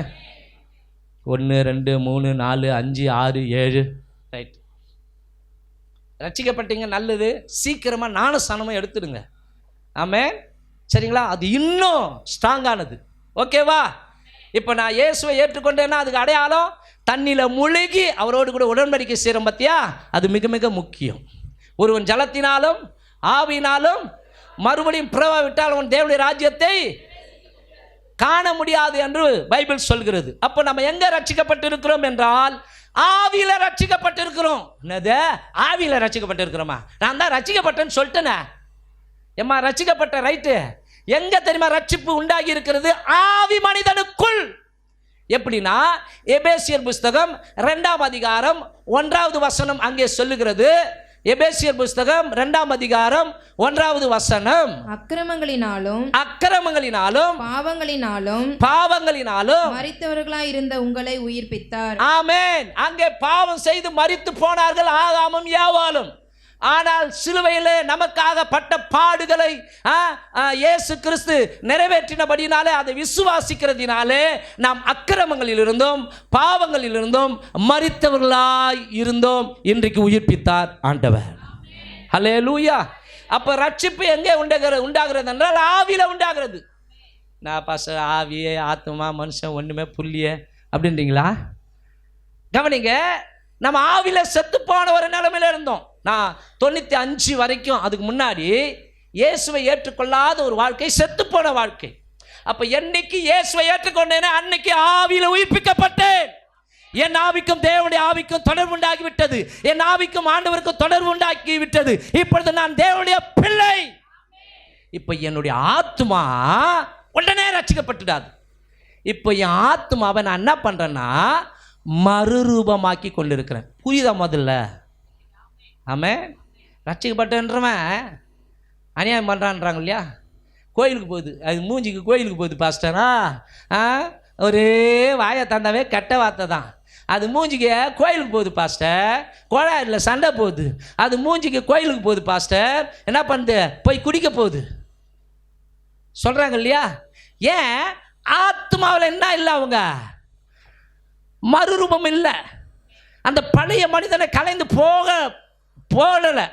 1 2 3 4 5 6 7. ரைட், ரட்சிக்கப்பட்டீங்க, நல்லது. சீக்கிரமாக ஞானஸ்நானமும் எடுத்துடுங்க. ஆமென், சரிங்களா? அது இன்னும் ஸ்ட்ராங்கானது. ஓகேவா? இப்போ நான் இயேசுவை ஏற்றுக்கொண்டேன்னா அதுக்கு அடையாளம் தண்ணியில் முழுகி அவரோடு கூட உடன்படிக்கை செய்கிறோம். பார்த்தியா? அது மிக மிக முக்கியம். ஒருவன் ஜலத்தினாலும் ஆவியினாலும் மறுபடியும் பிறவாவிட்டால் அவன் தேவனுடைய ராஜ்யத்தை காண முடியாது என்று பைபிள் சொல்கிறது. அப்போ நம்ம எங்கே ரட்சிக்கப்பட்டிருக்கிறோம் என்றால் ஆவியில ரட்சிக்கப்பட்டிருக்கிறோம். என்னது? ஆவியில ரட்சிக்கப்பட்டிருக்கிறோமா? நான் தான் ரட்சிக்கப்பட்டேன்னு சொல்லிட்டேனே. ஏம்மா ரட்சிக்கப்பட்ட, ரைட்டு. எங்க தெரியுமா ரட்சிப்பு உண்டாகி இருக்கிறது? ஆவி மனிதனுக்குள். எப்படின்னா எபேசியர் புஸ்தகம் 2ஆம் அதிகாரம் 1வது வசனம் அங்கே சொல்லுகிறது. எபேசியர் புஸ்தகம் 2ஆம் அதிகாரம் 1வது வசனம், அக்கிரமங்களினாலும் பாவங்களினாலும் மரித்தவர்களாய் இருந்த உங்களை உயிர்ப்பித்தார். ஆமென். அங்கே பாவம் செய்து மரித்து போனார்கள் ஆதாமும் ஏவாளும். ஆனால் சிலுவையிலே நமக்காக பட்ட பாடுகளை இயேசு கிறிஸ்து நிறைவேற்றினபடினாலே, அதை விசுவாசிக்கிறதினாலே நாம் அக்கிரமங்களிலிருந்தும் பாவங்களிலிருந்தும் மரித்தவர்களாய் இருந்தோம். இன்றைக்கு உயிர்ப்பித்தார் ஆண்டவர். ஹல்லேலூயா. அப்போ ரட்சிப்பு எங்கே உண்டாகிறது என்றால் ஆவியில் உண்டாகிறது. நான் பாஸ்டர் ஆவியே ஆத்மா மனுஷன் ஒன்றுமே புள்ளியே அப்படின்றீங்களா? கவனிங்க, நம்ம ஆவியில் செத்து போன ஒரு நிலைமையில் இருந்தோம். நான் 95 வரைக்கும், அதுக்கு முன்னாடி இயேசுவை ஏற்றுக்கொள்ளாத ஒரு வாழ்க்கை, செத்து போன வாழ்க்கை. அப்போ என்னைக்கு இயேசுவை ஏற்றுக்கொண்டேனே அன்னைக்கு ஆவியில் உயிர்ப்பிக்கப்பட்டேன். என் ஆவிக்கும் தேவனுடைய ஆவிக்கும் தொடர்பு உண்டாகி விட்டது. என் ஆவிக்கும் ஆண்டவருக்கும் தொடர்பு உண்டாக்கி விட்டது. இப்பொழுது நான் தேவனுடைய பிள்ளை. இப்போ என்னுடைய ஆத்மா உடனே ரட்சிக்கப்பட்டுடாது. இப்போ என் ஆத்மாவை நான் என்ன பண்ணுறேன்னா மறுரூபமாக்கி கொண்டிருக்கிறேன். புரியுதா? முதல்ல ஆமென். ரட்சிக்கப்பட்டன்றவன் அநியாயம் பண்ணுறான்றாங்க இல்லையா? கோயிலுக்கு போகுது, அது மூஞ்சிக்கு கோயிலுக்கு போகுது பாஸ்டரா. ஒரே வாயை தந்தாவே கெட்ட வார்த்தை தான். அது மூஞ்சிக்கு கோயிலுக்கு போகுது பாஸ்டர். கோழாயில் சண்டை போகுது, அது மூஞ்சிக்கு கோயிலுக்கு போகுது பாஸ்டர். என்ன பண்ணுது? போய் குடிக்க போகுது சொல்கிறாங்க இல்லையா? ஏன்? ஆத்மாவில் என்ன இல்லை? அவங்க மறுரூபம் இல்லை. அந்த பழைய மனிதனை கலைந்து போகலை.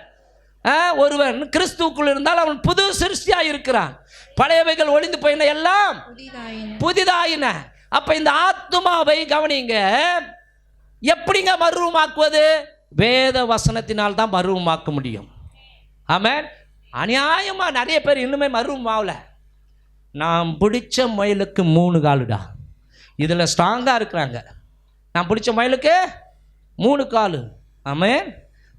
ஒருவன் கிறிஸ்துவுக்குள் இருந்தால் அவன் புது சிருஷ்டியாக இருக்கிறான். பழையவைகள் ஒளிந்து போயின, எல்லாம் புதிதாயின. அப்போ இந்த ஆத்மாவை கவனிங்க, எப்படிங்க மறுரூபமாக்குவது? வேத வசனத்தினால் தான் மறுரூபமாக்க முடியும். ஆமென். அநியாயமாக நிறைய பேர் இன்னுமே மறுரூபமாகல. நான் பிடிச்ச முயலுக்கு 3 காலுடா, இதில் ஸ்ட்ராங்காக இருக்கிறாங்க. நான் பிடிச்ச முயலுக்கு 3 காலு. ஆமென்.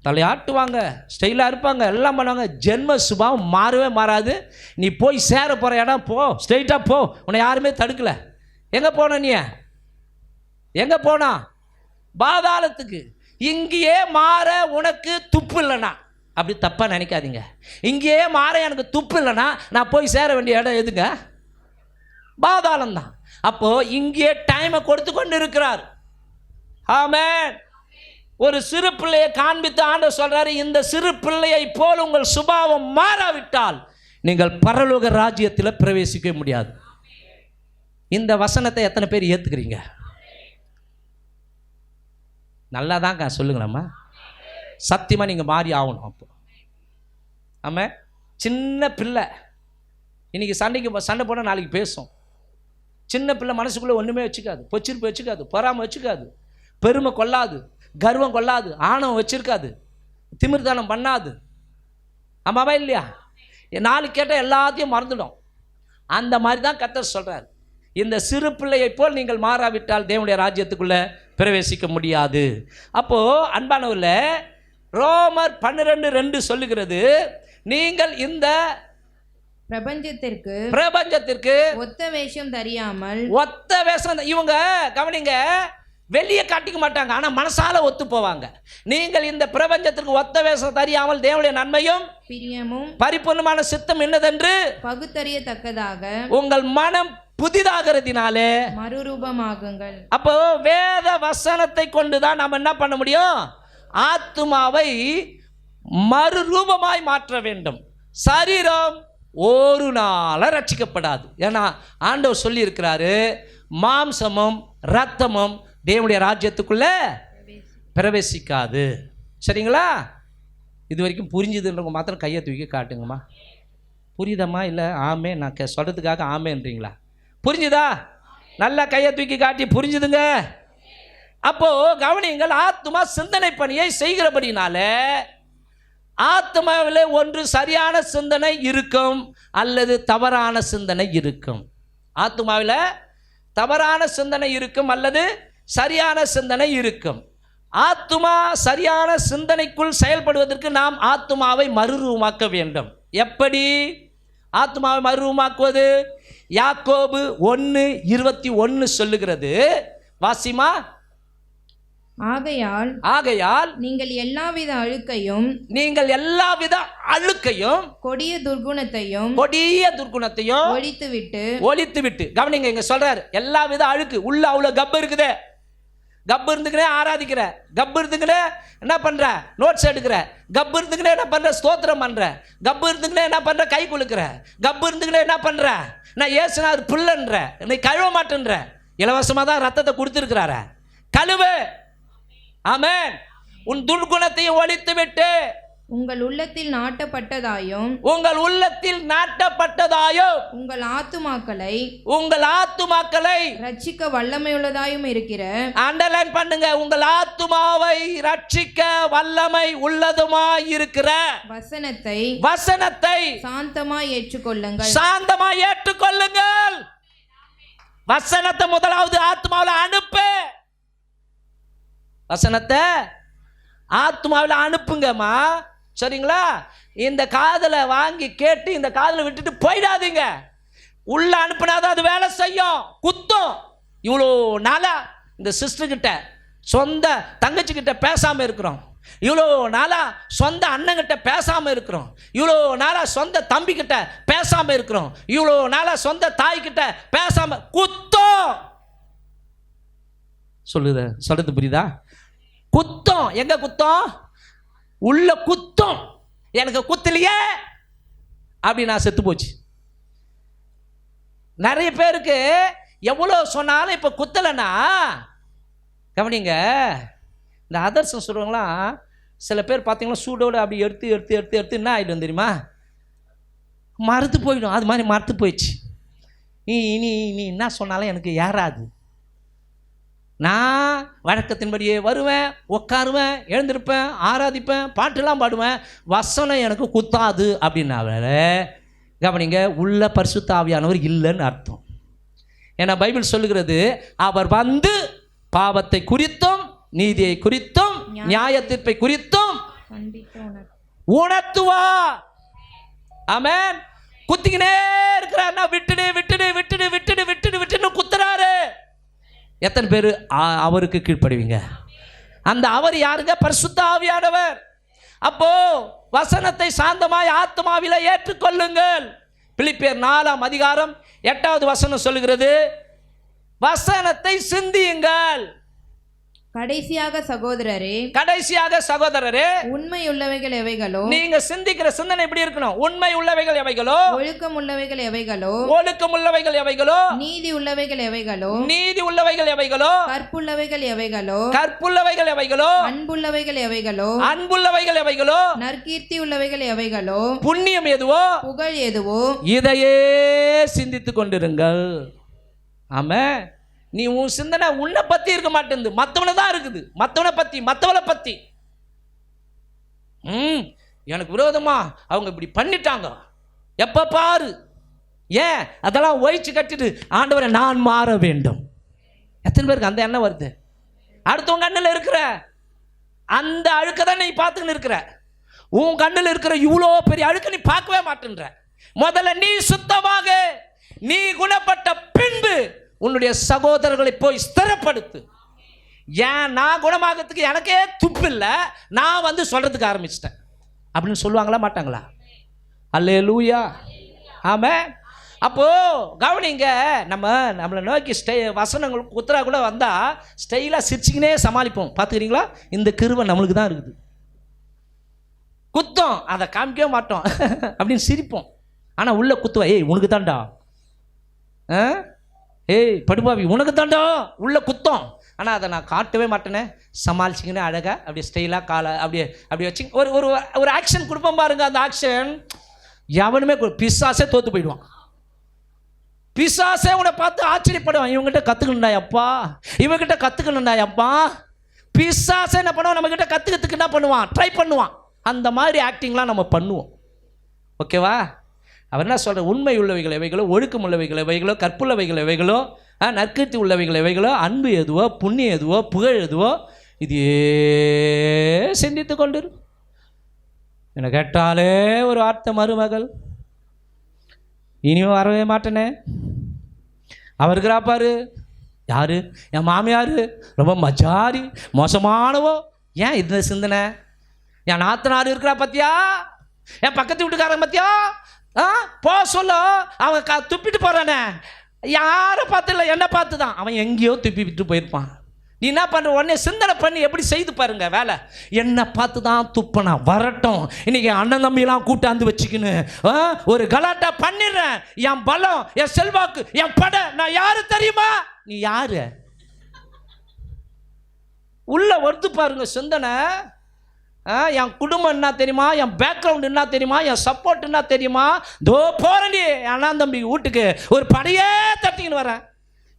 தலையாட்டுவாங்க, ஸ்டைலாக இருப்பாங்க, எல்லாம் பண்ணுவாங்க. ஜென்ம சுபாவம் மாறவே மாறாது. நீ போய் சேர போகிற இடம் போ, ஸ்ட்ரைட்டாக போ, உன்னை யாருமே தடுக்கலை. எங்கே போன? நீ எங்கே போனா? பாதாளத்துக்கு. இங்கேயே மாற உனக்கு துப்பு இல்லைனா, அப்படி தப்பாக நினைக்காதீங்க. இங்கேயே மாற எனக்கு துப்பு இல்லைனா நான் போய் சேர வேண்டிய இடம் எதுங்க? பாதாளம் தான். அப்போது இங்கேயே டைமை கொடுத்து கொண்டு இருக்கிறார். ஆமென். ஒரு சிறு பிள்ளையை காண்பித்து ஆண்டவர் சொல்றாரு, இந்த சிறு பிள்ளையை போல் உங்கள் சுபாவம் மாறாவிட்டால் நீங்கள் பரலோக ராஜ்யத்தில் பிரவேசிக்க முடியாது. இந்த வசனத்தை எத்தனை பேர் ஏற்றுக்கிறீங்க? நல்லா தாங்க சொல்லுங்களேம்மா. சத்தியமாக நீங்கள் மாறி ஆகணும். அப்போ ஆமாம். சின்ன பிள்ளை இன்னைக்கு சண்டை போனால் நாளைக்கு பேசும். சின்ன பிள்ளை மனசுக்குள்ளே ஒன்றுமே வச்சுக்காது, பொச்சிருப்பு வச்சுக்காது, பொறாமை வச்சுக்காது, பெருமை கொள்ளாது, கர்வம் கொள்ளாது, ஆணவம் வச்சிருக்காது, திமிர்தானம் பண்ணாது. ஆமாவா இல்லையா? நாளைக்கு கேட்டால் எல்லாத்தையும் மறந்துடும். அந்த மாதிரி தான் கர்த்தர் சொல்கிறார், இந்த சிறு பிள்ளையை போல் நீங்கள் மாறாவிட்டால் தேவனுடைய ராஜ்யத்துக்குள்ளே பிரவேசிக்க முடியாது. அப்போது அன்பானவர்களே, ரோமர் 12:2 சொல்லுகிறது, நீங்கள் இந்த பிரபஞ்சத்திற்கு ஒத்த வேஷம் தெரியாமல் ஒத்த வேஷம். இவங்க கவனிங்க, வெளியே காட்டிக்க மாட்டாங்க, ஆனா மனசால ஒத்து போவாங்க. நீங்கள் இந்த பிரபஞ்சத்திற்கு ஒத்த வேஷம் தெரியாமல் தேவனுடைய நன்மையும் பிரியமும் பரிபூர்ணமான சித்தம் என்னதென்று பகுத்தறியத்தக்கதாக உங்கள் மனம் புதிதாகிறதினாலே மறுரூபமாகுங்கள். அப்போ வேத வசனத்தை கொண்டுதான் நாம் என்ன பண்ண முடியும்? ஆத்துமாவை மறுரூபமாய் மாற்ற வேண்டும். சரீரம் ஒரு நாள ரட்சிக்கப்படாது. ஏன்னா ஆண்டவர் சொல்லி இருக்கிறாரு, மாம்சமும் இரத்தமும் தேவனுடைய ராஜ்யத்துக்குள்ள பிரவேசிக்காது. சரிங்களா? இது வரைக்கும் புரிஞ்சுதுன்றவங்க மாத்திரம் கையை தூக்கி காட்டுங்கம்மா. புரியுதம்மா? இல்லை ஆமே, நான் சொல்கிறதுக்காக ஆமேன்றீங்களா? புரிஞ்சுதா? நல்லா கையை தூக்கி காட்டி புரிஞ்சுதுங்க. அப்போது கவனிங்கள், ஆத்மா சிந்தனை பணியை செய்கிறபடினால ஆத்மாவில் ஒன்று சரியான சிந்தனை இருக்கும் அல்லது தவறான சிந்தனை இருக்கும். ஆத்மாவில் தவறான சிந்தனை இருக்கும் அல்லது சரியான சிந்தனை இருக்கும். ஆத்மா சரியான சிந்தனைக்குள் செயல்படுவதற்கு நாம் ஆத்மாவை மறுரூபமாக்க வேண்டும். எப்படி ஆத்மாவை மறுரூபமாக்குவது? யாக்கோபு 1:21 சொல்லுகிறது. வாசிமா. ஆகையால் நீங்கள் எல்லாவித அழுக்கையும் கொடிய துர்குணத்தையும் ஒழித்துவிட்டு கவனிங்க, இங்க சொல்றாரு எல்லாவித அழுக்கு. உள்ள அவ்வளவு கப்பு இருக்குதே, கப்பு இருந்துக்கினே ஆராதிக்கிற, கப்பு இருந்துக்கினே என்ன பண்ற? நோட்ஸ் எடுக்கிற, கப்பு இருந்துக்கினே என்ன பண்ற? ஸ்தோத்திரம் பண்ற, கப்பு இருந்துக்கினே என்ன பண்ற? கை குலுக்கிற, கப்பு இருந்துக்கினே என்ன பண்ற? நான் ஏசுனார் புல்லன்ற, நீ கழுவ மாட்டேன்ற. இலவசமாக தான் ரத்தத்தை கொடுத்துருக்கிறார, கழுவு. ஆமென். உன் துர்குணத்தையும் ஒழித்து விட்டு உங்கள் உள்ளத்தில் நாட்டப்பட்டதாயும் உங்கள் ஆத்துமாக்களை ரட்சிக்க வல்லமையுள்ளதாயும் இருக்கிற, அண்டர்லைன் பண்ணுங்க, உங்கள் ஆத்துமாவை ரட்சிக்க வல்லமை உள்ளதுமாய் இருக்கிற வசனத்தை சாந்தமாய் ஏற்றுக்கொள்ளுங்கள். வசனத்தை முதலாவது ஆத்மாவில் அனுப்பு. வசனத்தை ஆத்மாவில் அனுப்புங்கம்மா. சரிங்களா? இந்த காதில் வாங்கி கேட்டு இந்த காதில் விட்டுட்டு போயிடாதீங்க. உள்ள அனுப்புனாதான் அது வேலை செய்யும், குத்தும். இவ்வளோ நாளா இந்த சிஸ்டர்கிட்ட, சொந்த தங்கச்சிக்கிட்ட பேசாமல் இருக்கிறோம், இவ்வளோ நாளா சொந்த அண்ணங்கிட்ட பேசாமல் இருக்கிறோம், இவ்வளோ நாளா சொந்த தம்பிக்கிட்ட பேசாமல் இருக்கிறோம், இவ்வளோ நாளா சொந்த தாய்கிட்ட பேசாமல் குத்தம். சொல்றது புரியுதா? குத்தம். எங்க குத்தம்? உள்ள குத்தம். எனக்கு குத்தலையே அப்படி நான் செத்து போச்சு. நிறைய பேருக்கு எவ்வளோ சொன்னாலும் இப்போ குத்தலைன்னா, கவனிங்க, இந்த அதர்சம் சொல்கிறவங்களாம் சில பேர் பார்த்தீங்கன்னா சூடோடு அப்படி எடுத்து என்ன ஆகிடும் தெரியுமா? மறுத்து போயிடும். அது மாதிரி மறுத்து போயிடுச்சு. நீ என்ன சொன்னாலும் எனக்கு ஏறாது. நான் வழக்கத்தின்படியே வருவேன், உட்காருவேன், எழுந்திருப்பேன், ஆராதிப்பேன், பாட்டெல்லாம் பாடுவேன், வசனம் எனக்கு குத்தாது அப்படின்னால கவனிங்க, உள்ள பரிசுத்த ஆவியானவர் இல்லைன்னு அர்த்தம். ஏன்னா பைபிள் சொல்லுகிறது, அவர் வந்து பாவத்தை குறித்தும் நீதியை குறித்தும் நியாய தீர்ப்பை குறித்தும் உணர்த்துவா. ஆமென். குத்திக்கினே இருக்கிறார், விட்டுடு குத்துறாரு. எத்தனை பேர் அவருக்கு கீழ்ப்படுவீங்க? அந்த அவர் யாருங்க? பரிசுத்த ஆவியானவர். அப்போ வசனத்தை சாந்தமாய் ஆத்மாவில ஏற்றுக்கொள்ளுங்கள். பிலிப்பியர் 4:8 சொல்லுகிறது, வசனத்தை சிந்தியுங்கள். கடைசியாக சகோதரரே, உண்மை உள்ளவைகள் எவைகளோ, நீங்க சிந்திக்கிற சிந்தனை எப்படி இருக்கணும்? உண்மை உள்ளவைகள் எவைகளோ, ஒழுக்கம் உள்ளவைகள் எவைகளோ, நீதி உள்ளவைகள் எவைகளோ, கற்புள்ளவைகள் எவைகளோ, அன்புள்ளவைகள் எவைகளோ, நற்கீர்த்தி உள்ளவைகள் எவைகளோ, புண்ணியம் எதுவோ, புகழ் எதுவோ, இதையே சிந்தித்துக் கொண்டிருங்கள். ஆமென். நீ உன் சிந்தனை உன்னை பத்தி இருக்க மாட்டேங்குது, மற்றவனை தான் இருக்குது. மற்றவளை பத்தி எனக்கு விரோதமா அவங்க இப்படி பண்ணிட்டாங்க, எப்ப பாரு. ஏன் அதெல்லாம் ஒழிச்சு கட்டிட்டு ஆண்டவரை நான் மாற வேண்டும். எத்தனை பேருக்கு அந்த எண்ணம் வருது? அடுத்தவங்க கண்ணில் இருக்கிற அந்த அழுக்க தான் நீ பார்த்துக்கின்னு இருக்கிற. உன் கண்ணில் இருக்கிற இவ்வளோ பெரிய அழுக்க நீ பார்க்கவே மாட்டேன்ற. முதல்ல நீ சுத்தமாக, நீ குணப்பட்ட பின்பு உன்னுடைய சகோதரர்களை போய் ஸ்திரப்படுத்து. ஏன் நான் குணமாகிறதுக்கு எனக்கே துப்பு இல்லை, நான் வந்து சொல்றதுக்கு ஆரம்பிச்சிட்டேன் அப்படின்னு சொல்லுவாங்களா மாட்டாங்களா? அல்லேலூயா, ஆமென். அப்போ கவனிங்க, நம்மளை நோக்கி வசனங்கள் குத்துறா கூட வந்தா ஸ்டைலாக சிரிச்சுக்கினே சமாளிப்போம். பார்த்துக்கிறீங்களா? இந்த கிருபை நம்மளுக்கு தான் இருக்குது. குத்தம் அதை காமிக்கவே மாட்டோம் அப்படின்னு சிரிப்போம். ஆனால் உள்ள குத்துவா, ஏய் உனக்கு தாண்டா, ஏய் படுபாவி உனக்கு தாண்டா, உள்ள குத்தம். ஆனால் அதை நான் காட்டவே மாட்டேனே, சமாளிச்சிக்கினே அழகாக அப்படியே ஸ்டைலாக காலை அப்படியே வச்சு ஒரு ஆக்ஷன் கொடுப்போம் பாருங்க. அந்த ஆக்ஷன் எவனுமே பிசாசே தோற்று போயிடுவான். பிசாசே உன்னை பார்த்து ஆச்சரியப்படுவான், இவங்ககிட்ட கற்றுக்கணுண்டா அப்பா, இவங்ககிட்ட கற்றுக்கணுண்டா அப்பா. பிசாசே என்ன பண்ணுவான், நம்மக்கிட்ட கற்றுக்கிறதுக்கு என்ன பண்ணுவான், ட்ரை பண்ணுவான். அந்த மாதிரி ஆக்டிங்லாம் நம்ம பண்ணுவோம். ஓகேவா? அவர் என்ன சொல்கிற, உண்மை உள்ளவைகள் எவைகளோ, ஒழுக்கம் உள்ளவைகள் எவைகளோ, கற்புள்ளவைகள் எவைகளோ, நற்கீர்த்தி உள்ளவைகள் எவைகளோ, அன்பு எதுவோ, புண்ணியம் எதுவோ, புகழ் எதுவோ, இதையே சிந்தித்து கொண்டிரு. என்னை கேட்டாலே ஒரு வார்த்தை, மருமகள் இனியும் வரவே மாட்டேனே. அவருக்குறா பாரு, யாரு, என் மாமியார் ரொம்ப மஜாரி மோசமானவோ. ஏன் இந்த சிந்தனை? என் நாத்தனார் இருக்கிறா பத்தியா, என் பக்கத்து வீட்டுக்காரன் பத்தியா, போ சொல்ல அவங்க துப்பிட்டு போறானே, யாரை பார்த்து இல்லை என்னை பார்த்து தான். அவன் எங்கேயோ துப்பி விட்டு போயிருப்பான். நீ என்ன பண்ணுற, உடனே சிந்தனை பண்ணி எப்படி செய்து பாருங்க வேலை. என்னை பார்த்து தான் துப்பனா வரட்டும், இன்னைக்கு அண்ணன் தம்பியெல்லாம் கூட்டாந்து வச்சுக்கின்னு ஒரு கலாட்டா பண்ணிடுறேன். என் பலம், என் செல்வாக்கு, என் படை, நான் யாரு தெரியுமா? நீ யாரு? உள்ள வருது பாருங்க சிந்தனை. என் குடும்பம் என்ன தெரியுமா, என் பேக்ரவுண்ட் என்ன தெரியுமா, என் சப்போர்ட் என்ன தெரியுமா, தோ போறேன் நீ அண்ணன் தம்பி வீட்டுக்கு ஒரு படையே தட்டிக்கின்னு வரேன்.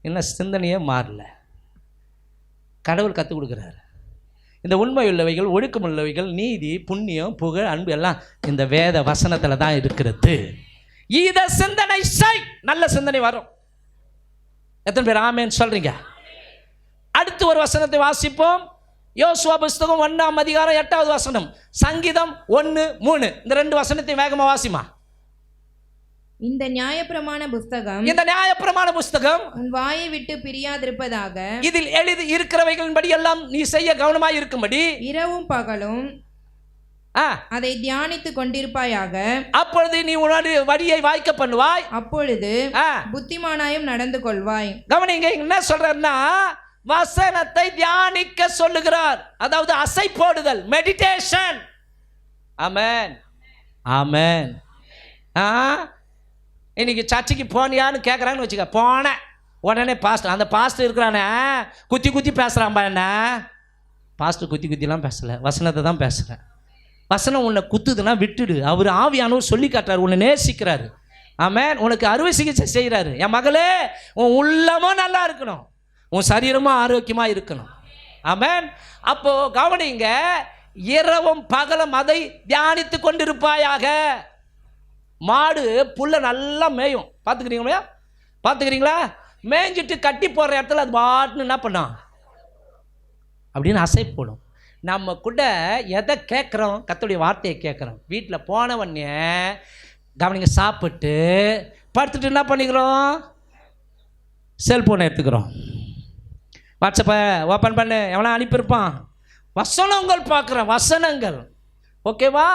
என்ன சிந்தனையே மாறல. கடவுள் கற்றுக் கொடுக்குறாரு. இந்த உண்மை உள்ளவைகள், ஒழுக்கம் உள்ளவைகள், நீதி, புண்ணியம், புகழ், அன்பு எல்லாம் இந்த வேத வசனத்தில் தான் இருக்கிறது. இதை சிந்தனை செய், நல்ல சிந்தனை வரும். எத்தனை பேர் ஆமேன்னு சொல்றீங்க? அடுத்து ஒரு வசனத்தை வாசிப்போம். யோசுவா புஸ்தகம் 1ஆம் அதிகாரம் 8வது வசனம், சங்கீதம் 1:3. இந்த 2 வசனத்தை வேகமா வாசிமா. இந்த நியாயப்பிரமாண புஸ்தகம் உன் வாயை விட்டு பிரியாதிருப்பதாக, இதில் எழுதி இருக்கிறவைகளின்படி எல்லாம் நீ செய்ய கவனமாய் இருக்கும்படி இரவும் பகலும் அதை தியானித்துக் கொண்டிருப்பாயாக. அப்பொழுது நீ உன்னுடைய வழியை வாய்க்க பண்ணுவாய், அப்பொழுது புத்திமானாயும் நடந்து கொள்வாய். கவனிங்க, என்ன சொல்றாருன்னா, வசனத்தை தியானிக்க சொல்லுகிறார். அதாவது அசை போடுதல், மெடிடேஷன். ஆமென், ஆமென். இன்னைக்கு சர்ச்சுக்கு போனியான்னு கேட்குறான்னு வச்சுக்க, போனேன் உடனே பாஸ்டர், அந்த பாஸ்டர் இருக்கிறானே குத்தி குத்தி பேசுகிறான்பா. என்ன பாஸ்டர் குத்தி குத்திலாம் பேசலை, வசனத்தை தான் பேசுகிறேன். வசனம் உன்னை குத்துதுன்னா விட்டுடு. அவர் ஆவியானவர் சொல்லி காட்டுறாரு, உன்னை நேசிக்கிறாரு. ஆமென். உனக்கு அறுவை சிகிச்சை செய்கிறாரு. என் மகளே, உன் உள்ளமும் நல்லா இருக்கணும், உன் சரீரமும் ஆரோக்கியமாக இருக்கணும். ஆமென். அப்போ கவனிங்க, இரவும் பகலும் அதை தியானித்து கொண்டிருப்பாயாக. மாடு புல்லை நல்லா மேயும், பார்த்துக்கிறீங்களா? மேய்ஞ்சிட்டு கட்டி போடுற இடத்துல அது பாட்டுன்னு என்ன பண்ணோம், அப்படின்னு அசை போடும். நம்ம கூட எதை கேட்குறோம், கர்த்தருடைய வார்த்தையை கேட்குறோம். வீட்டில் போனவொடனே கவனிங்க, சாப்பிட்டு படுத்துட்டு என்ன பண்ணிக்கிறோம், செல்ஃபோனை எடுத்துக்கிறோம். வாட்ஸ்அப்பை ஓப்பன் பண்ணு, எவனா அனுப்பியிருப்பான், வசனங்கள் பார்க்குறேன், வசனங்கள். ஓகேவா?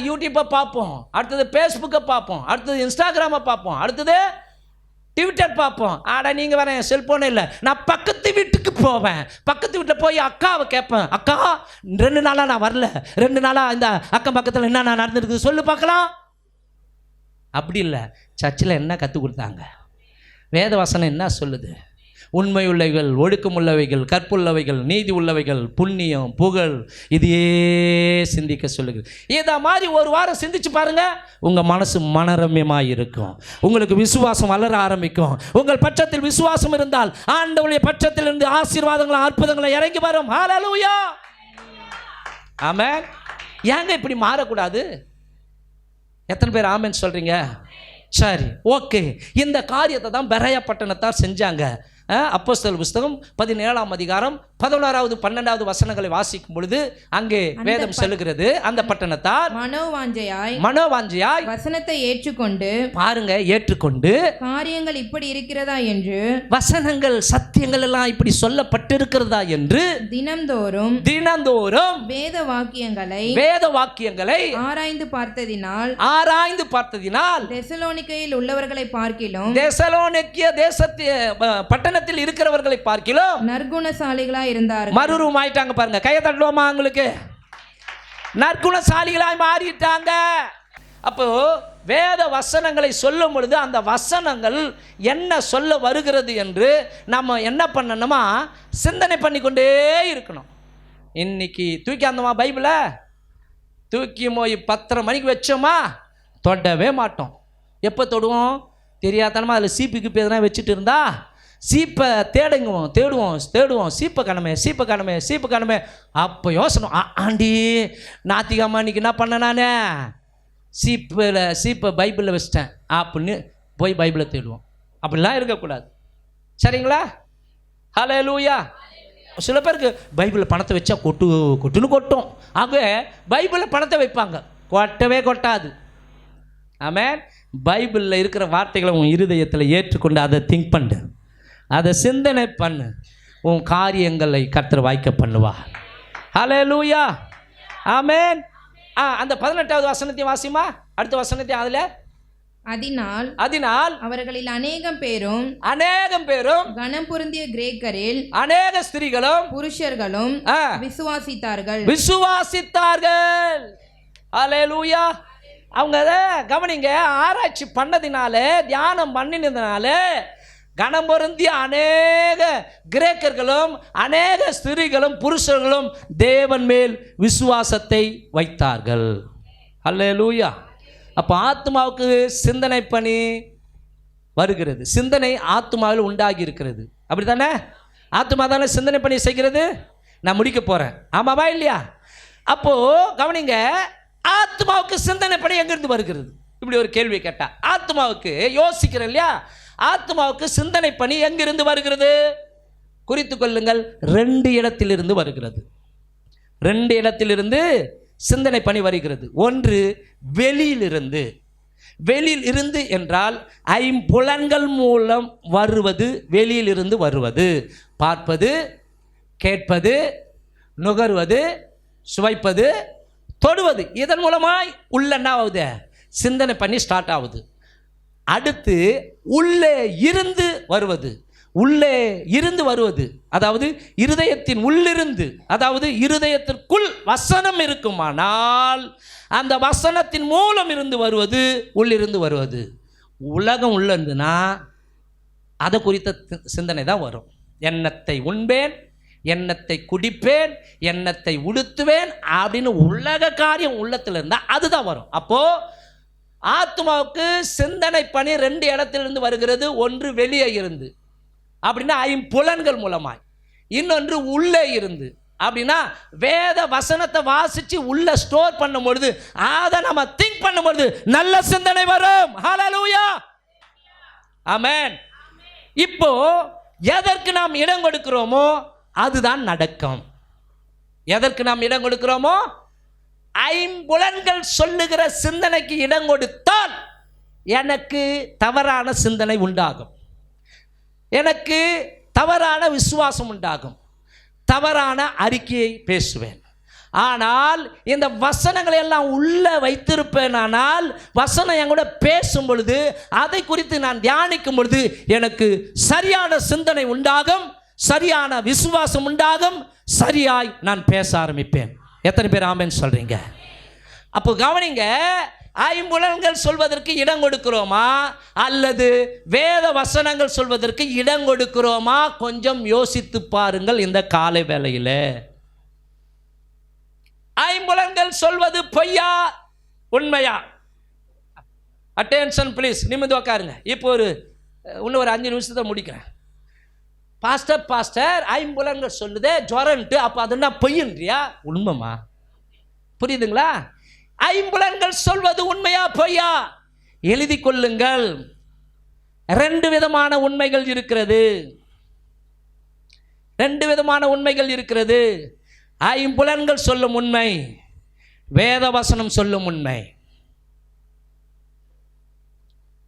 யூடியூப்பை பார்ப்போம், அடுத்தது ஃபேஸ்புக்கை பார்ப்போம், அடுத்தது இன்ஸ்டாகிராமை பார்ப்போம், அடுத்தது ட்விட்டர் பார்ப்போம். நீங்கள் வேற என் செல்ஃபோனே இல்லை, நான் பக்கத்து வீட்டுக்கு போவேன். பக்கத்து வீட்டில் போய் அக்காவை கேட்பேன், அக்கா 2 நாளாக நான் வரல, 2 நாளாக இந்த அக்கம் பக்கத்தில் என்ன நடந்துருக்குது சொல்லு பார்க்கலாம். அப்படி இல்லை. சர்ச்சில் என்ன கற்றுக் கொடுத்தாங்க, வேத வசனம் என்ன சொல்லுது, உண்மை உள்ளவைகள், ஒழுக்கம் உள்ளவைகள், கற்புள்ளவைகள், நீதி உள்ளவைகள், புண்ணியம், புகழ், இதையே சிந்திக்க சொல்லுது. இதை மாதிரி ஒரு வாரம் சிந்திச்சு பாருங்க, உங்க மனசு மனரம்யமாக இருக்கும், உங்களுக்கு விசுவாசம் வளர ஆரம்பிக்கும். உங்கள் பட்சத்தில் விசுவாசம் இருந்தால் ஆண்டவருடைய பட்சத்திலிருந்து ஆசீர்வாதங்களும் அற்புதங்களும் இறங்கி வரும். ஹல்லேலூயா, ஆமென். ஏங்க இப்படி மாறக்கூடாது? எத்தனை பேர் ஆமென் சொல்றீங்க? சரி, ஓகே. இந்த காரியத்தை தான் பெராயா பட்டணத்தார் செஞ்சாங்க. அப்போஸ்தலர் புஸ்தகம் 17ஆம் அதிகாரம் 11வது 12வது வசனங்களை வாசிக்கும் பொழுது அங்கே வேதம் சொல்லுகிறது, அந்த பட்டணத்தார் மனோவாஞ்சையாய் வசனத்தை ஏற்றுக்கொண்டு, பாருங்க, ஏற்றுக்கொண்டு காரியங்கள் இப்படி இருக்கிறதா என்று, வசனங்கள் சத்தியங்கள் எல்லாம் இப்படி சொல்லப்பட்டிருக்கிறதா என்று தினந்தோறும் வேத வாக்கியங்களை ஆராய்ந்து பார்த்ததினால் தெசலோனிக்கையில் உள்ளவர்களை பார்க்கிலும், தெசலோனிக்கிய பட்டணத்தில் இருக்கிறவர்களை பார்க்கிலும் நற்குணசாலிகளாய் இருந்தார்கள். மறுரூபம் ஆயிட்டாங்க. பாருங்க, கையை தட்டுவோமா? உங்களுக்கு நற்குணசாலிகளாய் மாறிட்டாங்க. அப்போ வேத வசனங்களை சொல்லும் பொழுது அந்த வசனங்கள் என்ன சொல்ல வருகிறது என்று நம்ம என்ன பண்ணணுமா, சிந்தனை பண்ணிக்கொண்டே இருக்கணும். இன்னைக்கு தூக்கியாந்தோமா பைபிளை? தூக்கி போய் 10:30 மணிக்கு வச்சோமா, தொடவே மாட்டோம். எப்போ தொடுவோம்? தெரியாதனமா அதில் சீப்புக்கு எதனா வச்சுட்டு இருந்தா சீப்பை தேடுவோம், சீப்பை காணமே. அப்போ யோசனை, ஆண்டி நாத்திகம்மா இன்னைக்கு என்ன பண்ண, நானே சீப்பை பைபிளில் வச்சிட்டேன் அப்படின்னு போய் பைபிளை தேடுவோம். அப்படிலாம் இருக்கக்கூடாது. சரிங்களா? ஹல்லேலூயா. சில பேருக்கு பைபிளில் பணத்தை வச்சா கொட்டுன்னு கொட்டும். ஆக பைபிளில் பணத்தை வைப்பாங்க, கொட்டவே கொட்டாது. ஆமென். பைபிளில் இருக்கிற வார்த்தைகளை உன் இருதயத்தில் ஏற்றுக்கொண்டு அதை திங்க் பண்ணு, அதை சிந்தனை பண்ணு, உன் காரியங்களை கர்த்தர் வாய்க்க பண்ணுவார். ஹல்லேலூயா. ஆமென். அந்த 18வது வசனத்தையும் வாசிமா, அடுத்த வசனத்தையும். அதனால் அவர்களில் அநேகம் பேரும் கனம் பொருந்திய கிரேக்கரில் அநேக ஸ்திரீகளும் புருஷர்களும் விசுவாசித்தார்கள். ஹல்லேலூயா. அவங்க கவனிங்க, ஆராய்ச்சி பண்ணதினால, தியானம் பண்ணினதுனால கனம் பொருந்திய அநேக கிரேக்கர்களும் அநேக ஸ்திரீகளும் புருஷர்களும் தேவன் மேல் விசுவாசத்தை வைத்தார்கள். ஹல்லேலூயா. அப்போ ஆத்மாவுக்கு சிந்தனை பண்ணி வருகிறது. சிந்தனை ஆத்மாவில் உண்டாகி இருக்கிறது. அப்படி தானே? ஆத்மா தானே சிந்தனை பண்ணி செய்கிறது. நான் முடிக்க போகிறேன். ஆமாவா இல்லையா? அப்போது கவனிங்க, ஆத்மாவுக்கு சிந்தனை பண்ணி எங்கிருந்து வருகிறது? இப்படி ஒரு கேள்வி கேட்டால், ஆத்மாவுக்கு யோசிக்கிறேன் இல்லையா, ஆத்மாவுக்கு சிந்தனை பண்ணி எங்கிருந்து வருகிறது? குறித்து கொள்ளுங்கள், 2 இடத்திலிருந்து வருகிறது. 2 இடத்திலிருந்து சிந்தனை பண்ணி வருகிறது. ஒன்று வெளியிலிருந்து. வெளியிலிருந்து என்றால் ஐம்புலன்கள் மூலம் வருவது. வெளியிலிருந்து வருவது, பார்ப்பது, கேட்பது, நுகர்வது, சுவைப்பது, தொடுவது. இதன் மூலமாய் உள்ள என்ன ஆகுது? சிந்தனை பண்ணி ஸ்டார்ட் ஆகுது. அடுத்து உள்ளே இருந்து வருவது. உள்ளே இருந்து வருவது, அதாவது இருதயத்தின் உள்ளிருந்து, அதாவது இருதயத்திற்குள் வசனம் இருக்குமானால் அந்த வசனத்தின் மூலம் இருந்து வருவது, உள்ளிருந்து வருவது. உலகம் உள்ள இருந்துன்னா அதை குறித்த சிந்தனை தான் வரும். எண்ணத்தை உண்பேன், எண்ணத்தை குடிப்பேன், எண்ணத்தை உடுத்துவேன் அப்படின்னு உலக காரியம் உள்ளத்தில் இருந்தால் அதுதான் வரும். அப்போது ஆத்மாவுக்கு சிந்தனை பண்ணி 2 இடத்திலிருந்து வருகிறது. ஒன்று வெளியே இருந்து, அப்படின்னா ஐம்புலன்கள் மூலமாய். இன்னொன்று உள்ளே இருந்து, அப்படின்னா வேத வசனத்தை வாசித்து உள்ள ஸ்டோர் பண்ணும் பொழுது, அதை நம்ம திங்க் பண்ணும் பொழுது நல்ல சிந்தனை வரும். ஹல்லேலூயா. ஆமென். இப்போ எதற்கு நாம் இடம் கொடுக்கிறோமோ அதுதான் நடக்கும். எதற்கு நாம் இடம் கொடுக்கிறோமோ, ஐம்புலன்கள் சொல்லுகிற சிந்தனைக்கு இடம் கொடுத்தால் எனக்கு தவறான சிந்தனை உண்டாகும், எனக்கு தவறான விசுவாசம் உண்டாகும், தவறான அறிக்கையை பேசுவேன். ஆனால் இந்த வசனங்களை எல்லாம் உள்ள வைத்திருப்பேன். ஆனால் வசனம் என் கூட பேசும் பொழுது, அதை குறித்து நான் தியானிக்கும் பொழுது எனக்கு சரியான சிந்தனை உண்டாகும், சரியான விசுவாசம் உண்டாகும், சரியாய் நான் பேச ஆரம்பிப்பேன். எத்தனை பேர் ஆமென் சொல்றீங்க? அப்போ கவனிங்க, ஐம்புலன்கள் சொல்வதற்கு இடம் கொடுக்கிறோமா அல்லது வேத வசனங்கள் சொல்வதற்கு இடம் கொடுக்கிறோமா? கொஞ்சம் யோசித்து பாருங்கள். இந்த காலை வேளையில் ஐம்புலன்கள் சொல்வது பொய்யா உண்மையா? Attention please. நிமிர்ந்து உட்காருங்க. இப்போ இன்னும் ஒரு 5 நிமிஷத்தை முடிக்கிறேன். பாஸ்டர் ஐம்புலன்கள் சொல்லுதே ஜுரன்ட்டு, அப்போ அது என்ன பொய்யின்றியா? உண்மைமா? புரியுதுங்களா? ஐம்புலன்கள் சொல்வது உண்மையா பொய்யா? எழுதி கொள்ளுங்கள். 2 விதமான உண்மைகள் இருக்கிறது. 2 விதமான உண்மைகள் இருக்கிறது. ஐம்புலன்கள் சொல்லும் உண்மை, வேத வசனம் சொல்லும் உண்மை.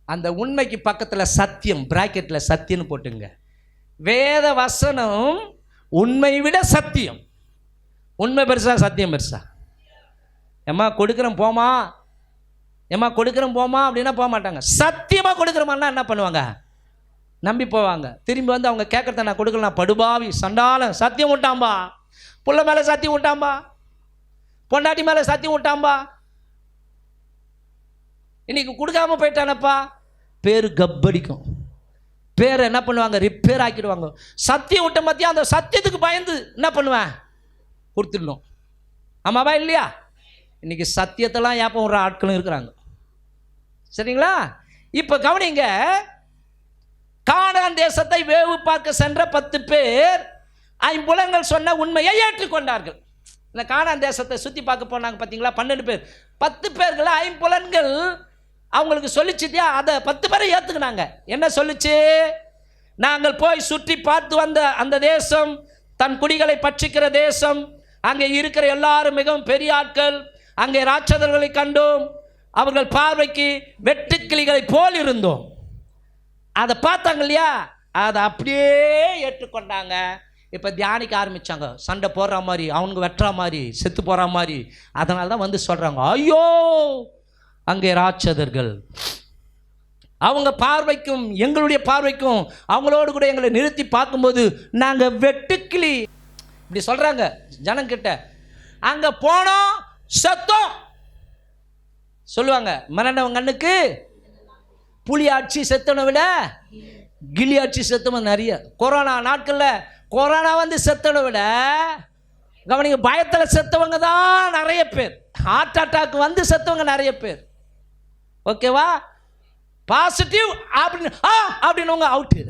அந்த உண்மைக்கு பக்கத்தில் சத்தியம், பிராக்கெட்டில் சத்தியம்னு போட்டுங்க. வேத வசனம் உண்மை விட சத்தியம். உண்மை பெருசா சத்தியம் பெருசா? ஏம்மா கொடுக்குறேன் போமா, ஏம்மா கொடுக்குறேன் போமா அப்படின்னா போக மாட்டாங்க. சத்தியமாக கொடுக்குறோமான்னா என்ன பண்ணுவாங்க? நம்பி போவாங்க. திரும்பி வந்து அவங்க கேட்குறத நான் கொடுக்கலாம், படுபாவி சண்டாளன் சத்தியம் விட்டாம்பா, புள்ள மேலே சத்தியம் விட்டாம்பா, பொண்டாட்டி மேலே சத்தியம் விட்டாம்பா, இன்னைக்கு கொடுக்காம போயிட்டானப்பா, பேர் கப்படிக்கும். பேரை என்ன பண்ணுவாங்க? ரிப்பேர் ஆக்கிடுவாங்க. சத்தியம் விட்ட மத்தியா அந்த சத்தியத்துக்கு பயந்து என்ன பண்ணுவேன்? கொடுத்துடணும். ஆமாவா இல்லையா? இன்னைக்கு சத்தியத்தெல்லாம் ஏப்பம் விடுற ஆட்களும் இருக்கிறாங்க. சரிங்களா? இப்போ கவனிங்க, கானான் தேசத்தை வேவு பார்க்க சென்ற 10 பேர் ஐம்புலன்கள் சொன்ன உண்மையை ஏற்றுக்கொண்டார்கள். இந்த கானான் தேசத்தை சுற்றி பார்க்க போனாங்க பார்த்தீங்களா, 12 பேர். 10 பேர்களை ஐம்புலன்கள் அவங்களுக்கு சொல்லிச்சுட்டியா, அதை 10 பேரை ஏற்றுக்கினாங்க. என்ன சொல்லிச்சு? நாங்கள் போய் சுற்றி பார்த்து வந்த அந்த தேசம் தன் குடிகளை பட்சிக்கிற தேசம், அங்கே இருக்கிற எல்லாரும் மிகவும் பெரிய ஆட்கள், அங்கே ராட்சதர்களை கண்டோம், அவர்கள் பார்வைக்கு வெட்டுக்கிளிகளை போல் இருந்தோம். அதை பார்த்தாங்க இல்லையா, அதை அப்படியே ஏற்றுக்கொண்டாங்க. இப்போ தியானிக்க ஆரம்பித்தாங்க, சண்டை போடுற மாதிரி, அவங்க வெட்டுற மாதிரி, செத்து போகிற மாதிரி. அதனால தான் வந்து சொல்கிறாங்க, ஐயோ அங்கே ராட்சதர்கள், அவங்க பார்வைக்கும் எங்களுடைய பார்வைக்கும் அவங்களோடு கூட எங்களை நிறுத்தி பார்க்கும்போது நாங்கள் வெட்டுக்கிளி. இப்படி சொல்கிறாங்க ஜனங்கிட்ட. அங்கே போனோம் சத்தம் சொல்லுவாங்க, மரணவங்க கண்ணுக்கு புலி ஆட்சி செத்தனை விட கிளி ஆட்சி செத்தவங்க நிறைய. கொரோனா நாட்களில் கொரோனா வந்து செத்தனை விட கவனிங்க, பயத்தில் செத்தவங்க தான் நிறைய பேர், ஹார்ட் அட்டாக் வந்து செத்தவங்க நிறைய பேர். ஓகேவா? பாசிட்டிவ் அப்படின்னு அப்படின்னவங்க அவுட்டு.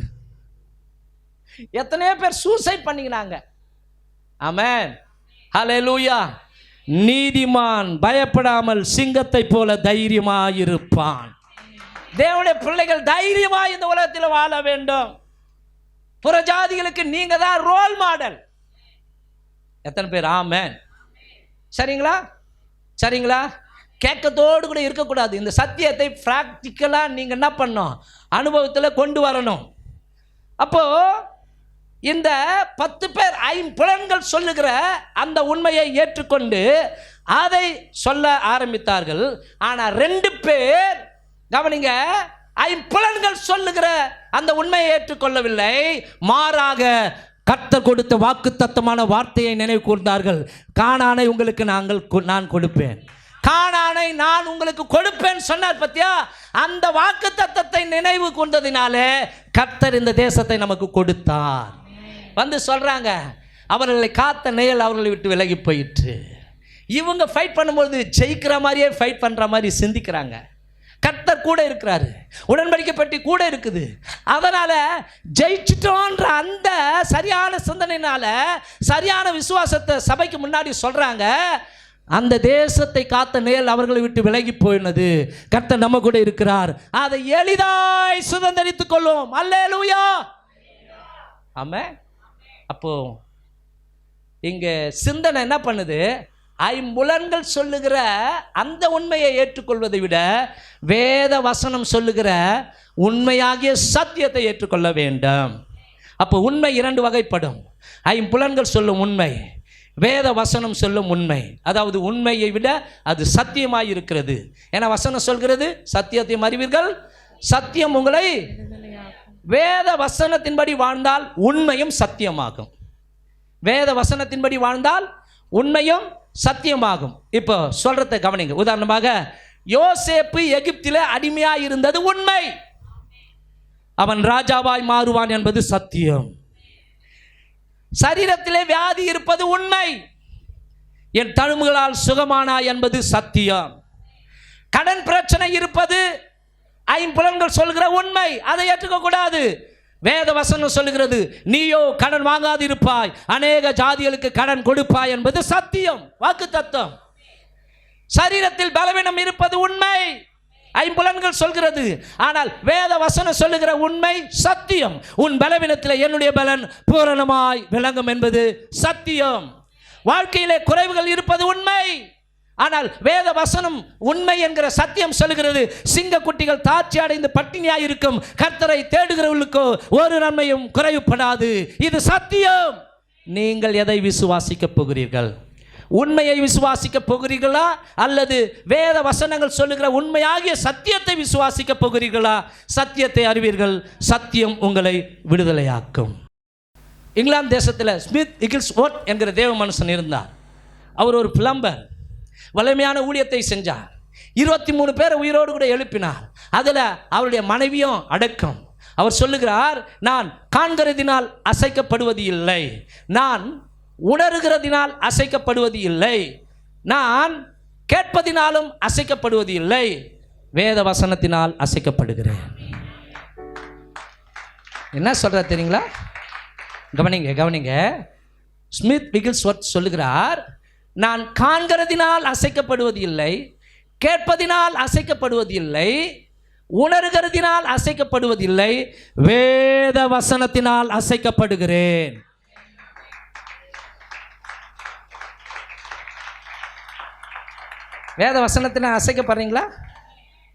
எத்தனையோ பேர் சூசைட் பண்ணிக்கிறாங்க. ஆமென், ஹல்லேலூயா. நீதிமான் பயப்படாமல் சிங்கத்தை போல தைரியமாயிருப்பான். தேவனுடைய பிள்ளைகள் தைரியமாக இந்த உலகத்தில் வாழ வேண்டும். புறஜாதிகளுக்கு நீங்க தான் ரோல் மாடல். எத்தனை பேர் ஆமென்? சரிங்களா? சரிங்களா? கேட்கத்தோடு கூட இருக்கக்கூடாது. இந்த சத்தியத்தை ப்ராக்டிக்கலாக நீங்கள் என்ன பண்ணணும்? அனுபவத்தில் கொண்டு வரணும். அப்போது இந்த 10 பேர் ஐம்புலன்கள் சொல்லுகிற அந்த உண்மையை ஏற்றுக்கொண்டு அதை சொல்ல ஆரம்பித்தார்கள். ஆனால் 2 பேர் கவனிங்க, ஐம்புலன்கள் சொல்லுகிற அந்த உண்மையை ஏற்றுக்கொள்ளவில்லை. மாறாக கர்த்தர் கொடுத்த வாக்குத்தத்தமான வார்த்தையை நினைவு கூர்ந்தார்கள். கானானை உங்களுக்கு நான் கொடுப்பேன், கானானை நான் உங்களுக்கு கொடுப்பேன் சொன்னார் பத்தியா? அந்த வாக்குத்தத்தத்தை நினைவு கூர்ந்ததினாலே கர்த்தர் இந்த தேசத்தை நமக்கு கொடுத்தார். வந்து சொல்றாங்க, அவர்களை காத்த நிழல் அவர்களை விட்டு விலகி போயிற்று. இவங்க ஃபைட் பண்ணும்போது ஜெயிக்கிற மாதிரியே ஃபைட் பண்ற மாதிரி சிந்திக்கிறாங்க. கர்த்தர் கூட இருக்கிறாரு, உடன்படிக்கை பெட்டி கூட இருக்குது. அதனால ஜெயிச்சிட்டோன்ற அந்த சரியான சிந்தனையினால சரியான விசுவாசத்தை சபைக்கு முன்னாடி சொல்றாங்க. அந்த தேசத்தை காத்த நிழல் அவர்களை விட்டு விலகி போயினது. கர்த்தர் நம்ம கூட இருக்கிறார், அதை எளிதாய் சுதந்தரித்துக் கொள்ளும். அல்லேலூயா. ஆமென். அப்போ இங்க சிந்தனை என்ன பண்ணுது? ஐம்புலன்கள் சொல்லுகிற அந்த உண்மையை ஏற்றுக்கொள்வதை விட வேத வசனம் சொல்லுகிற உண்மையாகிய சத்தியத்தை ஏற்றுக்கொள்ள வேண்டும். அப்போ உண்மை 2 வகைப்படும். ஐம்புலன்கள் சொல்லும் உண்மை, வேத வசனம் சொல்லும் உண்மை. அதாவது உண்மையை விட அது சத்தியமாய் இருக்கிறது. ஏன்னா வசனம் சொல்கிறது, சத்தியத்தை அறிவீர்கள், சத்தியம் உங்களை. வேத வசனத்தின்படி வாழ்ந்தால் உண்மையும் சத்தியமாகும். வேத வசனத்தின்படி வாழ்ந்தால் உண்மையும் சத்தியமாகும். இப்போ சொல்றதை கவனிங்க. உதாரணமாக, யோசேப்பு எகிப்திலே அடிமையாய் இருந்தது உண்மை, அவன் ராஜாவாய் மாறுவான் என்பது சத்தியம். சரீரத்திலே வியாதி இருப்பது உண்மை, என் தழும்புகளால் சுகமானாய் என்பது சத்தியம். கடன் பிரச்சனை இருப்பது ஐம்புலன்கள் சொல்கிற உண்மை, அதை ஏற்றுக்க கூடாது. வேத வசனம் சொல்லுகிறது, நீயோ கடன் வாங்காது இருப்பாய், அநேக ஜாதிகளுக்கு கடன் கொடுப்பாய் என்பது சத்தியம், வாக்குத்தத்தம். சரீரத்தில் பலவீனம் இருப்பது உண்மை, ஐம்புலன்கள் சொல்கிறது. ஆனால் வேத வசனம் சொல்லுகிற உண்மை சத்தியம். உன் பலவீனத்தில் என்னுடைய பலன் பூரணமாய் விளங்கும் என்பது சத்தியம். வாழ்க்கையிலே குறைவுகள் இருப்பது உண்மை. ஆனால் வேத வசனம் உண்மை என்கிற சத்தியம் சொல்லுகிறது, சிங்கக்குட்டிகள் தாட்சி அடைந்து பட்டினியாய் இருக்கும், கர்த்தரை தேடுகிறவர்களுக்கோ ஒரு நன்மையும் குறைவுபடாது. இது சத்தியம். நீங்கள் எதை விசுவாசிக்க போகிறீர்கள்? உண்மையை விசுவாசிக்க போகிறீர்களா, அல்லது வேத வசனங்கள் சொல்லுகிற உண்மையாகிய சத்தியத்தை விசுவாசிக்க போகிறீர்களா? சத்தியத்தை அறிவீர்கள், சத்தியம் உங்களை விடுதலையாக்கும். இங்கிலாந்து தேசத்தில் ஸ்மித் விகில்ஸ்வொர்த் என்கிற தேவ மனுஷன் இருந்தார். அவர் ஒரு பிளம்பர். வலிமையான ஊழியத்தை செஞ்சார். 23 பேரை உயிரோடு கூட எழுப்பினார். அதில் அவருடைய மனைவியும் அடக்கம். அவர் சொல்லுகிறார், நான் காண்கிறதினால் அசைக்கப்படுவது இல்லை, நான் உணர்கிறதினால் அசைக்கப்படுவது இல்லை, நான் கேட்பதினாலும் அசைக்கப்படுவது இல்லை, வேத வசனத்தினால் அசைக்கப்படுகிறேன். என்ன சொல்ற தெரியுங்களா? கவனிங்க. ஸ்மித் விகில்ஸ்வொர்த் சொல்லுகிறார், நான் காண்கிறதினால் அசைக்கப்படுவது இல்லை, கேட்பதினால் அசைக்கப்படுவது இல்லை, உணர்கிறதினால் அசைக்கப்படுவது இல்லை, வேத வசனத்தினால் அசைக்கப்படுகிறேன். வேத வசனத்தினால் அசைக்கப்படுறீங்களா?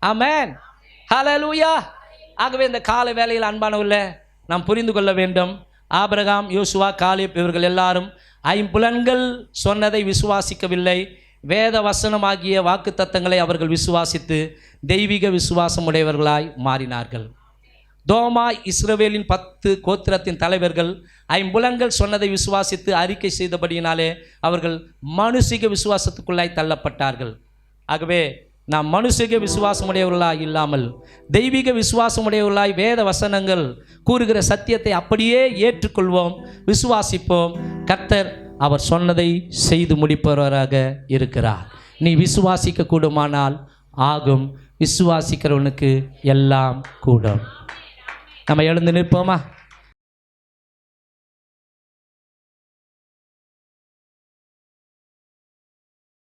ஆமென், ஹல்லேலூயா. ஆகவே இந்த கால வேளையில் அன்பானவர்களே, நாம் புரிந்து கொள்ள வேண்டும், ஆபிரகாம், யோசுவா, காலேப் இவர்கள் எல்லாரும் ஐம்புலன்கள் சொன்னதை விசுவாசிக்கவில்லை. வேத வசனமாகிய வாக்கு தத்தங்களை அவர்கள் விசுவாசித்து தெய்வீக விசுவாசம் உடையவர்களாய் மாறினார்கள். தோமா, இஸ்ரவேலின் 10 கோத்திரத்தின் தலைவர்கள் ஐம்புலன்கள் சொன்னதை விசுவாசித்து அறிக்கை செய்தபடியினாலே அவர்கள் மனுஷிக விசுவாசத்துக்குள்ளாய் தள்ளப்பட்டார்கள். ஆகவே நாம் மனுஷிக விசுவாசமுடையவர்களாய் இல்லாமல் தெய்வீக விசுவாசமுடையவர்களாய் வேத வசனங்கள் கூறுகிற சத்தியத்தை அப்படியே ஏற்றுக்கொள்வோம், விசுவாசிப்போம். கர்த்தர் அவர் சொன்னதை செய்து முடிப்பவராக இருக்கிறார். நீ விசுவாசிக்க கூடுமானால் ஆகும், விசுவாசிக்கிறவனுக்கு எல்லாம் கூடும். நம்ம எழுந்து நிற்போமா?